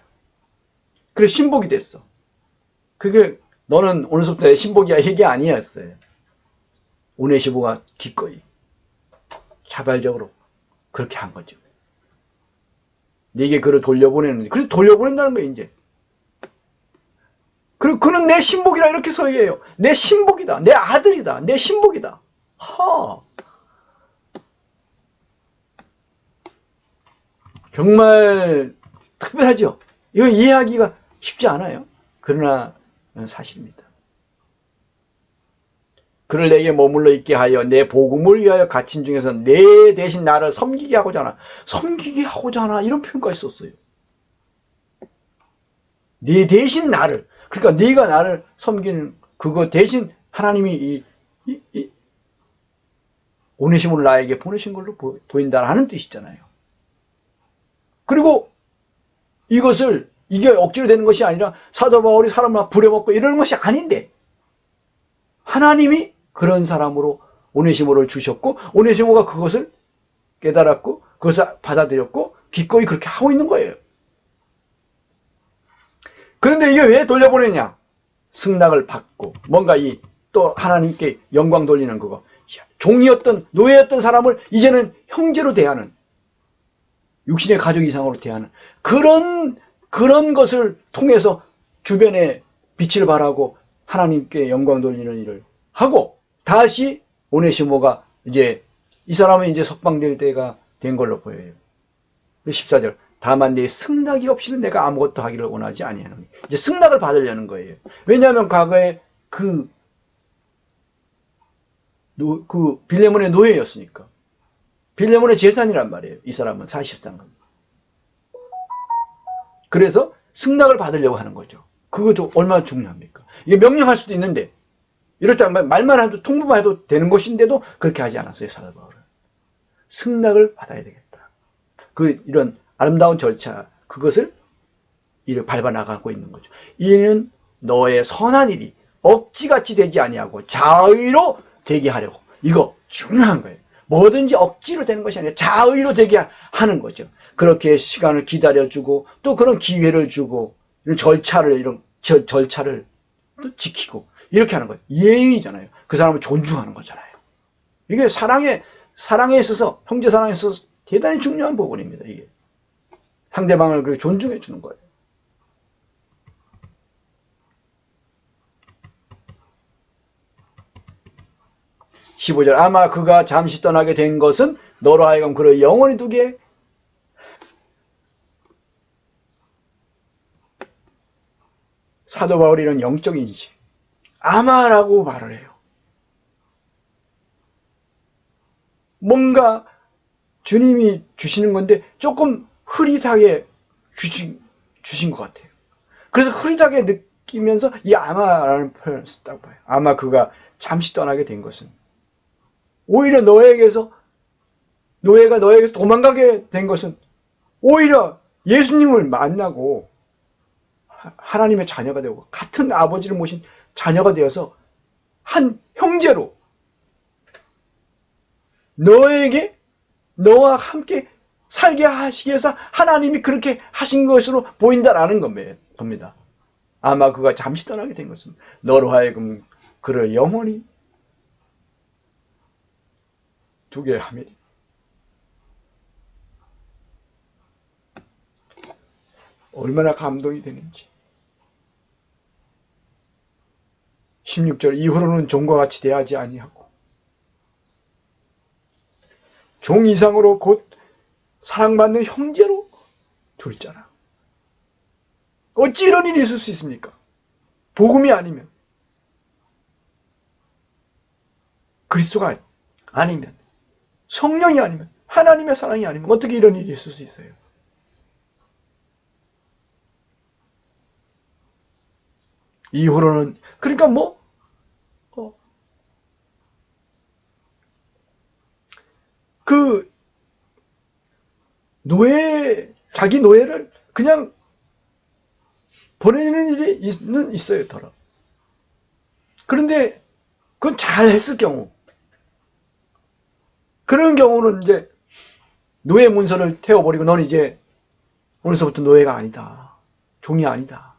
그래서 신복이 됐어. 그게 너는 오늘부터 내 신복이야 이게 아니었어요. 오네시모가 기꺼이 자발적으로 그렇게 한 거죠. 네게 그를 돌려보내는데, 그래 돌려보낸다는 거예요 이제. 그리고 그는 내 신복이라 이렇게 서예요. 내 신복이다, 내 아들이다, 내 신복이다. 정말 특별하죠. 이거 이해하기가 쉽지 않아요. 그러나 사실입니다. 그를 내게 머물러 있게 하여 내 복음을 위하여 갇힌 중에서 내 대신 나를 섬기게 하고자 하나 이런 표현까지 썼어요. 내 대신 나를, 그러니까 네가 나를 섬기는 그거 대신 하나님이 이 오네시모를 나에게 보내신 걸로 보인다라는 뜻이잖아요. 그리고 이게 억지로 되는 것이 아니라 사도 바울이 사람을 부려먹고 이러는 것이 아닌데 하나님이 그런 사람으로 오네시모를 주셨고 오네시모가 그것을 깨달았고 그것을 받아들였고 기꺼이 그렇게 하고 있는 거예요. 그런데 이게 왜 돌려보내냐? 승낙을 받고 뭔가 또 하나님께 영광 돌리는 그거. 종이었던 노예였던 사람을 이제는 형제로 대하는, 육신의 가족 이상으로 대하는 그런 그런 것을 통해서 주변에 빛을 발하고 하나님께 영광 돌리는 일을 하고, 다시 오네시모가 이제 이 사람은 이제 석방될 때가 된 걸로 보여요. 14절. 다만 내 승낙이 없이는 내가 아무것도 하기를 원하지 아니하노니. 이제 승낙을 받으려는 거예요. 왜냐하면 과거에 그 빌레몬의 노예였으니까. 빌레몬의 재산이란 말이에요. 이 사람은 사실상은. 그래서 승낙을 받으려고 하는 거죠. 그것도 얼마나 중요합니까? 이게 명령할 수도 있는데, 이렇지 않으면 말만 해도 통보만 해도 되는 것인데도 그렇게 하지 않았어요, 사도 바울은. 승낙을 받아야 되겠다. 이런 아름다운 절차, 그것을 이렇게 밟아 나가고 있는 거죠. 이는 너의 선한 일이 억지같이 되지 아니하고 자의로 되게 하려고. 이거 중요한 거예요. 뭐든지 억지로 되는 것이 아니라 자의로 되게 하는 거죠. 그렇게 시간을 기다려주고 또 그런 기회를 주고 이런 절차를 또 지키고 이렇게 하는 거예요. 예의잖아요. 그 사람을 존중하는 거잖아요. 이게 사랑에 있어서, 형제 사랑에 있어서 대단히 중요한 부분입니다. 이게 상대방을 그렇게 존중해 주는 거예요. (15절) 아마 그가 잠시 떠나게 된 것은 너로 하여금 그를 영원히 두게 사도 바울이 이런 영적인 인식, 아마라고 말을 해요. 뭔가 주님이 주시는 건데 조금 흐릿하게 주신 것 같아요. 그래서 흐릿하게 느끼면서 이 아마라는 표현을 썼다고 봐요. 아마 그가 잠시 떠나게 된 것은 오히려 노예가 너에게서 도망가게 된 것은 오히려 예수님을 만나고 하나님의 자녀가 되고 같은 아버지를 모신 자녀가 되어서 한 형제로 너와 함께 살게 하시기 위해서 하나님이 그렇게 하신 것으로 보인다라는 겁니다. 아마 그가 잠시 떠나게 된 것은 너로 하여금 그를 영원히 두게 하며 얼마나 감동이 되는지. 16절 이후로는 종과 같이 대하지 아니하고 종 이상으로 곧 사랑받는 형제로 둘자라. 어찌 이런 일이 있을 수 있습니까? 복음이 아니면, 그리스도가 아니면, 성령이 아니면, 하나님의 사랑이 아니면 어떻게 이런 일이 있을 수 있어요? 이후로는 그러니까 자기 노예를 그냥 보내는 일이 있어요, 더러. 그런데 그건 잘 했을 경우, 그런 경우는 이제 노예 문서를 태워버리고 넌 이제 오늘서부터 노예가 아니다, 종이 아니다,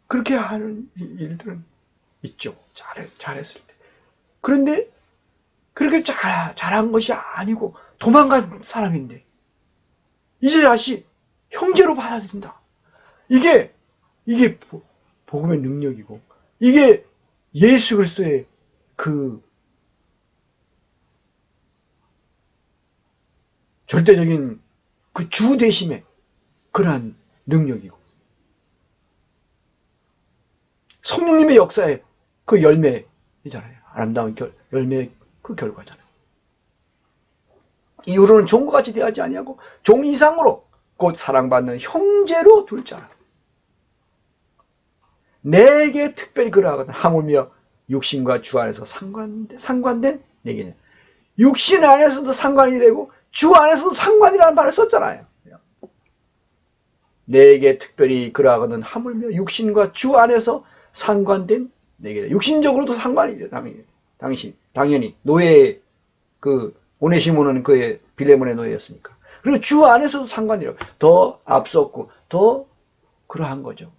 그렇게 하는 일들은 있죠. 잘했을 때. 그런데 그렇게 잘한 것이 아니고 도망간 사람인데 이제 다시 형제로 받아들인다. 이게 복음의 능력이고, 이게 예수 그리스도의 그 절대적인 그 주 되심의 그러한 능력이고, 성령님의 역사의 그 열매이잖아요. 아름다운 열매의 그 결과잖아요. 이후로는 종과 같이 대하지 아니하고 종 이상으로 곧 사랑받는 형제로 둘자라. 내게 특별히 그러하거든 하물며 육신과 주 안에서 상관된 내게는, 육신 안에서도 상관이 되고 주 안에서도 상관이라는 말을 썼잖아요. 내게 특별히 그러하거든 하물며 육신과 주 안에서 상관된 내게. 육신적으로도 상관이죠. 당연히 노예, 오네시모는 그의 빌레몬의 노예였으니까. 그리고 주 안에서도 상관이라고, 더 앞섰고 더 그러한 거죠.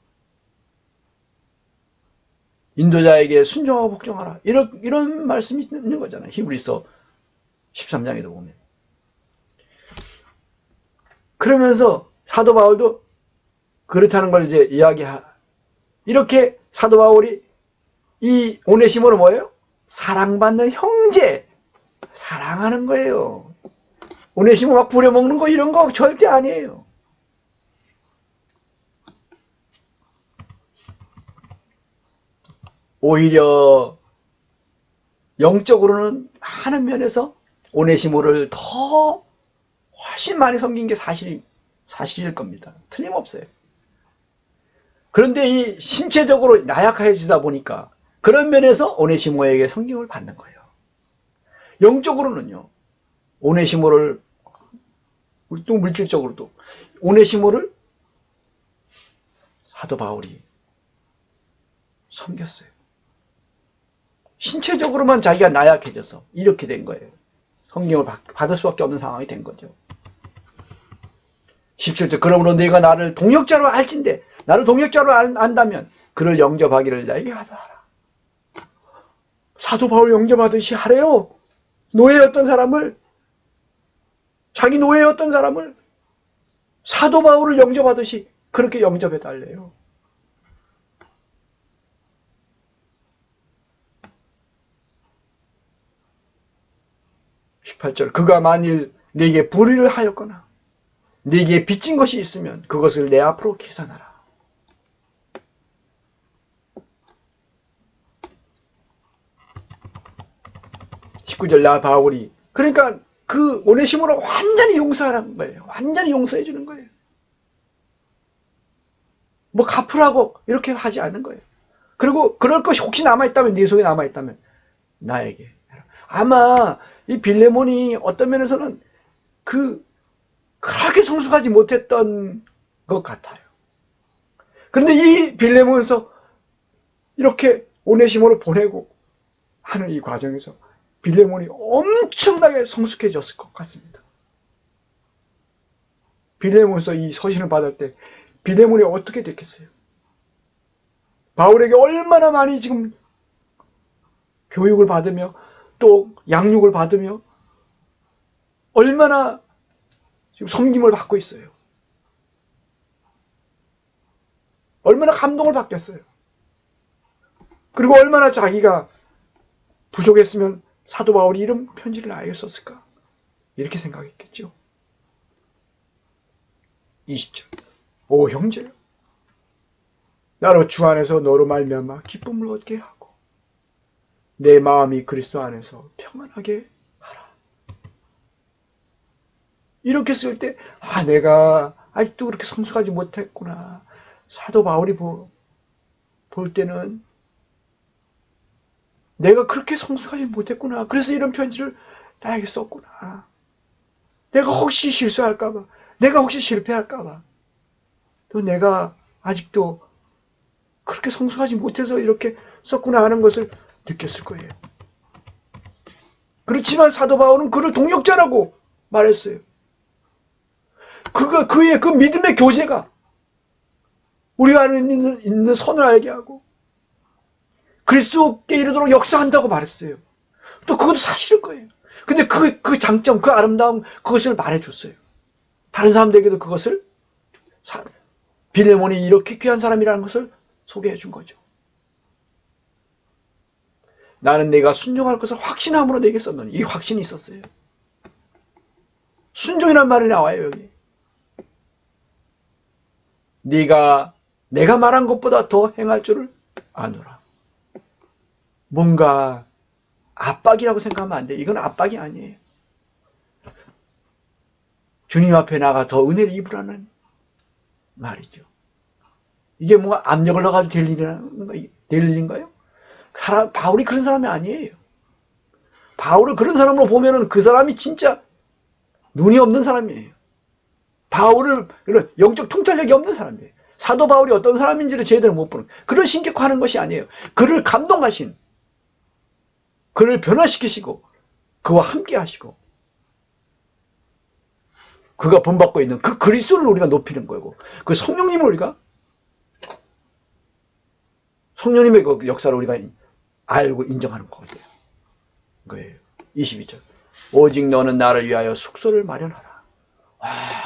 인도자에게 순종하고 복종하라, 이런 말씀이 있는 거잖아요. 히브리서 13장에도 보면. 그러면서 사도 바울도 그렇다는 걸 이제 이렇게 사도 바울이 이 오네시모는 뭐예요? 사랑받는 형제, 사랑하는 거예요. 오네시모 막 부려먹는 거 이런 거 절대 아니에요. 오히려 영적으로는 하는 면에서 오네시모를 더 훨씬 많이 섬긴 게 사실일 겁니다. 틀림없어요. 그런데 이 신체적으로 나약해지다 보니까 그런 면에서 오네시모에게 섬김을 받는 거예요. 영적으로는요, 오네시모를, 또 물질적으로도 오네시모를 사도 바울이 섬겼어요. 신체적으로만 자기가 나약해져서 이렇게 된 거예요. 섬김을 받을 수밖에 없는 상황이 된 거죠. 17절, 그러므로 네가 나를 동역자로 알진대, 나를 동역자로 안다면 그를 영접하기를 나에게 하라. 사도 바울 영접하듯이 하래요. 노예였던 사람을, 자기 노예였던 사람을 사도 바울을 영접하듯이 그렇게 영접해 달래요. 그가 만일 네게 불의를 하였거나 네게 빚진 것이 있으면 그것을 내 앞으로 계산하라. 19절, 나 바울이, 그러니까 그 오네시모를 완전히 용서하는 거예요. 완전히 용서해 주는 거예요. 뭐 갚으라고 이렇게 하지 않는 거예요. 그리고 그럴 것이 혹시 남아있다면, 네 속에 남아있다면 나에게 해라. 아마 이 빌레몬이 어떤 면에서는 그렇게 성숙하지 못했던 것 같아요. 그런데 이 빌레몬에서 이렇게 오네시모를 보내고 하는 이 과정에서 빌레몬이 엄청나게 성숙해졌을 것 같습니다. 빌레몬에서 이 서신을 받을 때 빌레몬이 어떻게 됐겠어요? 바울에게 얼마나 많이 지금 교육을 받으며 또 양육을 받으며 얼마나 지금 섬김을 받고 있어요. 얼마나 감동을 받겠어요. 그리고 얼마나 자기가 부족했으면 사도 바울이 이런 편지를 아예 썼을까? 이렇게 생각했겠죠. 20절, 오 형제여, 나로 주 안에서 너로 말미암아 기쁨을 얻게 하고 내 마음이 그리스도 안에서 평안하게 하라. 이렇게 쓸 때, 내가 아직도 그렇게 성숙하지 못했구나. 사도 바울이 볼 때는 내가 그렇게 성숙하지 못했구나. 그래서 이런 편지를 나에게 썼구나. 내가 혹시 실수할까봐, 내가 혹시 실패할까봐, 또 내가 아직도 그렇게 성숙하지 못해서 이렇게 썼구나 하는 것을 느꼈을 거예요. 그렇지만 사도 바울은 그를 동역자라고 말했어요. 그의 그 믿음의 교제가 우리가 안에 있는 선을 알게 하고 그리스도께 이르도록 역사한다고 말했어요. 또 그것도 사실일 거예요. 근데 그 장점, 그 아름다움, 그것을 말해줬어요. 다른 사람들에게도 그것을 빌레몬이 이렇게 귀한 사람이라는 것을 소개해 준 거죠. 나는 내가 순종할 것을 확신함으로 내게 썼노니, 이 확신이 있었어요. 순종이란 말이 나와요, 여기. 내가 말한 것보다 더 행할 줄을 아노라. 뭔가 압박이라고 생각하면 안 돼. 이건 압박이 아니에요. 주님 앞에 나가 더 은혜를 입으라는 말이죠. 이게 뭔가 압력을 넣어가지고 될 일인가요? 바울이 그런 사람이 아니에요. 바울을 그런 사람으로 보면은 그 사람이 진짜 눈이 없는 사람이에요. 바울을 영적 통찰력이 없는 사람이에요. 사도 바울이 어떤 사람인지를 제대로 못 보는, 그런 신격화하는 것이 아니에요. 그를 감동하신, 그를 변화시키시고 그와 함께 하시고 그가 본받고 있는 그 그리스도를 우리가 높이는 거고, 그 성령님을 우리가, 성령님의 그 역사를 우리가 알고 인정하는 거예요. 22절, 오직 너는 나를 위하여 숙소를 마련하라.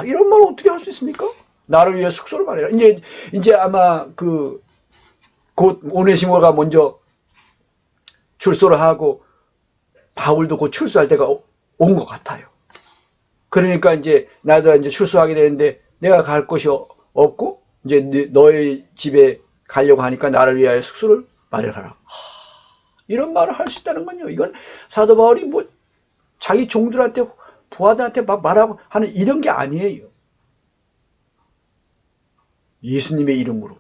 이런 말 어떻게 할 수 있습니까? 나를 위해 숙소를 마련하라. 이제 아마 곧 오네시모가 먼저 출소를 하고 바울도 곧 출소할 때가 온 것 같아요. 그러니까 이제 나도 이제 출소하게 되는데 내가 갈 곳이 없고 이제 너의 집에 가려고 하니까 나를 위하여 숙소를 마련하라. 이런 말을 할 수 있다는 건요. 이건 사도 바울이 뭐 자기 종들한테 부하들한테 막 말하고 하는 이런 게 아니에요. 예수님의 이름으로.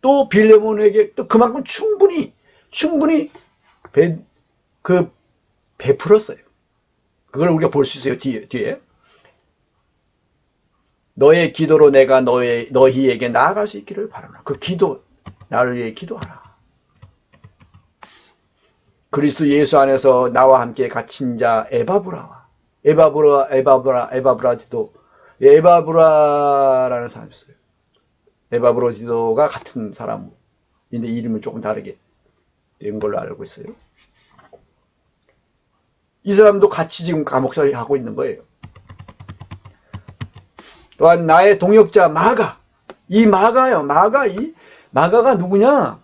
또 빌레몬에게 또 그만큼 충분히 베풀었어요. 그걸 우리가 볼 수 있어요. 뒤에. 너의 기도로 내가 너희에게 나아갈 수 있기를 바라노라. 그 기도, 나를 위해 기도하라. 그리스도 예수 안에서 나와 함께 갇힌 자 에바브라라는 사람이 있어요. 에바브로디도가 같은 사람인데 이름은 조금 다르게 된 걸로 알고 있어요. 이 사람도 같이 지금 감옥살이 하고 있는 거예요. 또한 나의 동역자 마가, 이 마가가 누구냐?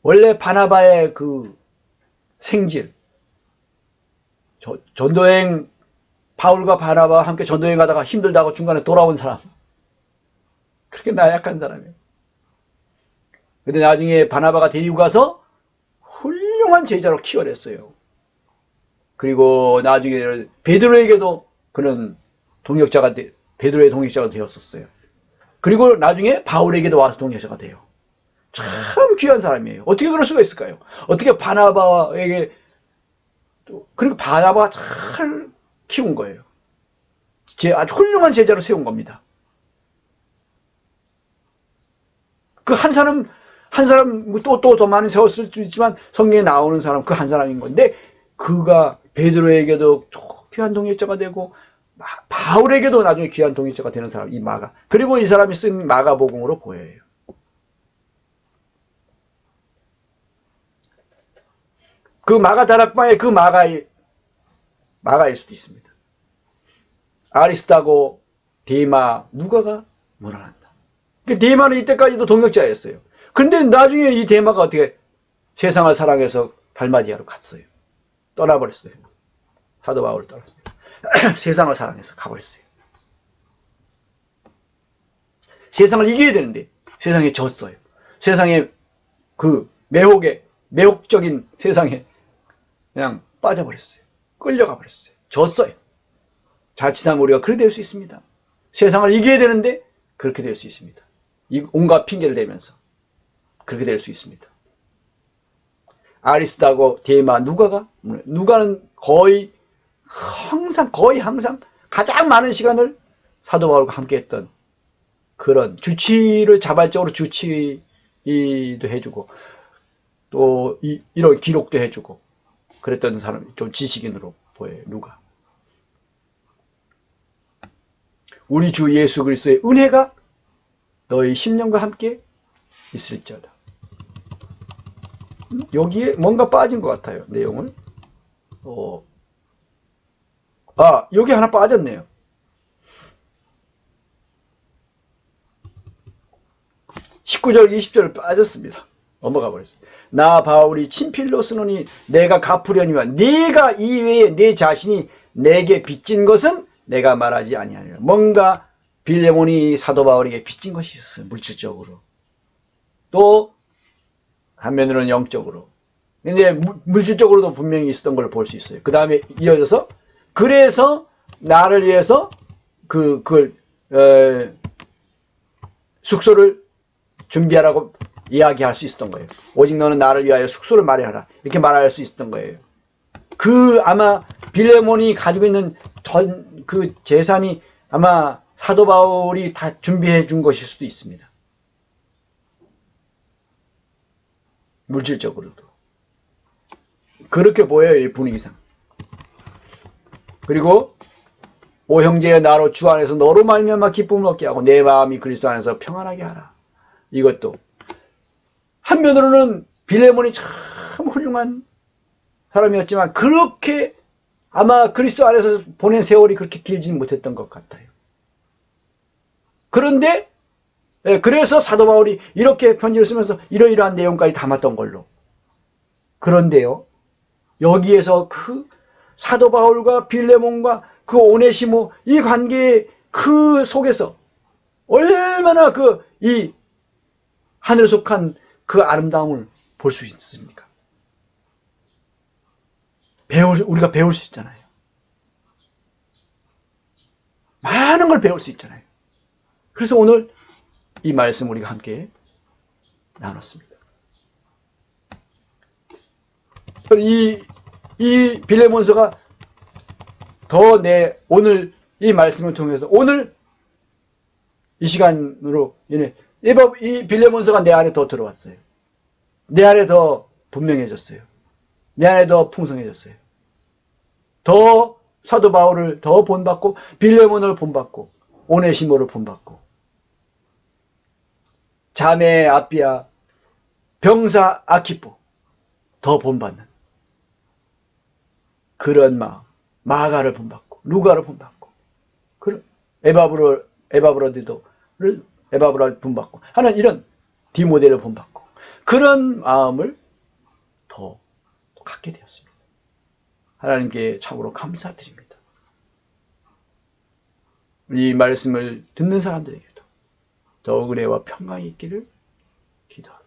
원래 바나바의 그 생질, 전도행, 바울과 바나바와 함께 전도행 가다가 힘들다고 중간에 돌아온 사람. 그렇게 나약한 사람이에요. 근데 나중에 바나바가 데리고 가서 훌륭한 제자로 키워냈어요. 그리고 나중에 베드로에게도 그는 베드로의 동역자가 되었었어요. 그리고 나중에 바울에게도 와서 동역자가 돼요. 참 귀한 사람이에요. 어떻게 그럴 수가 있을까요? 어떻게 바나바에게, 그리고 바나바가 잘 키운 거예요. 아주 훌륭한 제자로 세운 겁니다. 그 한 사람 또 더 많이 세웠을 수도 있지만 성경에 나오는 사람 그 한 사람인 건데, 그가 베드로에게도 귀한 동역자가 되고 바울에게도 나중에 귀한 동역자가 되는 사람, 이 마가. 그리고 이 사람이 쓴 마가복음으로 보여요. 그 마가다락방의 그 마가일 수도 있습니다. 아리스타고, 데마, 누가가 몰아난다. 데마는 이때까지도 동역자였어요. 그런데 나중에 이 데마가 어떻게 세상을 사랑해서 달마디아로 갔어요. 떠나버렸어요. 사도 바울을 떠났어요. 세상을 사랑해서 가버렸어요. 세상을 이겨야 되는데 세상에 졌어요. 세상에 그 매혹적인 세상에 그냥 빠져버렸어요. 끌려가 버렸어요. 졌어요. 자칫하면 우리가 그렇게 될 수 있습니다. 세상을 이겨야 되는데 그렇게 될 수 있습니다. 온갖 핑계를 대면서 그렇게 될 수 있습니다. 아리스타고 데마, 누가는 거의 항상 가장 많은 시간을 사도 바울과 함께 했던 그런 주치를 자발적으로 주치도 해주고 또 이런 기록도 해주고 그랬던 사람이 좀 지식인으로 보여요. 누가. 우리 주 예수 그리스도의 은혜가 너희 심령과 함께 있을지어다. 여기에 뭔가 빠진 것 같아요. 내용을. 여기 하나 빠졌네요. 19절, 20절 빠졌습니다. 넘어가 버렸어요. 나 바울이 친필로 쓰노니 내가 갚으려니와 네가 이외에 내 자신이 내게 빚진 것은 내가 말하지 아니하리라. 뭔가 빌레몬이 사도 바울에게 빚진 것이 있었어요. 물질적으로. 또 한면으로는 영적으로. 근데 물질적으로도 분명히 있었던 걸 볼 수 있어요. 그 다음에 이어져서 그래서 나를 위해서 숙소를 준비하라고 이야기할 수 있었던 거예요. 오직 너는 나를 위하여 숙소를 마련하라. 이렇게 말할 수 있었던 거예요. 아마 빌레몬이 가지고 있는 그 재산이 아마 사도 바울이 다 준비해 준 것일 수도 있습니다. 물질적으로도. 그렇게 보여요, 이 분위기상. 그리고 오 형제여 나로 주 안에서 너로 말미암아 기쁨을 얻게 하고 내 마음이 그리스도 안에서 평안하게 하라. 이것도 한면으로는 빌레몬이 참 훌륭한 사람이었지만 그렇게 아마 그리스도 안에서 보낸 세월이 그렇게 길지는 못했던 것 같아요. 그런데 그래서 사도 바울이 이렇게 편지를 쓰면서 이러이러한 내용까지 담았던 걸로. 그런데요, 여기에서 그 사도 바울과 빌레몬과 그 오네시모 이 관계의 그 속에서 얼마나 이 하늘에 속한 그 아름다움을 볼 수 있습니까? 우리가 배울 수 있잖아요. 많은 걸 배울 수 있잖아요. 그래서 오늘 이 말씀 우리가 함께 나눴습니다. 이 빌레몬서가 더 오늘 이 말씀을 통해서 오늘 이 시간으로 이 빌레몬서가 내 안에 더 들어왔어요. 내 안에 더 분명해졌어요. 내 안에 더 풍성해졌어요. 더 사도 바울을 더 본받고 빌레몬을 본받고 오네시모를 본받고 자매 아비아 병사 아키포 더 본받는 그런 마음, 마가를 본받고 루가를 본받고 그런 에바브로를 본받고 하는 이런 디모데를 본받고 그런 마음을 더 갖게 되었습니다. 하나님께 참으로 감사드립니다. 이 말씀을 듣는 사람들에게도 더 은혜와 평강이 있기를 기도합니다.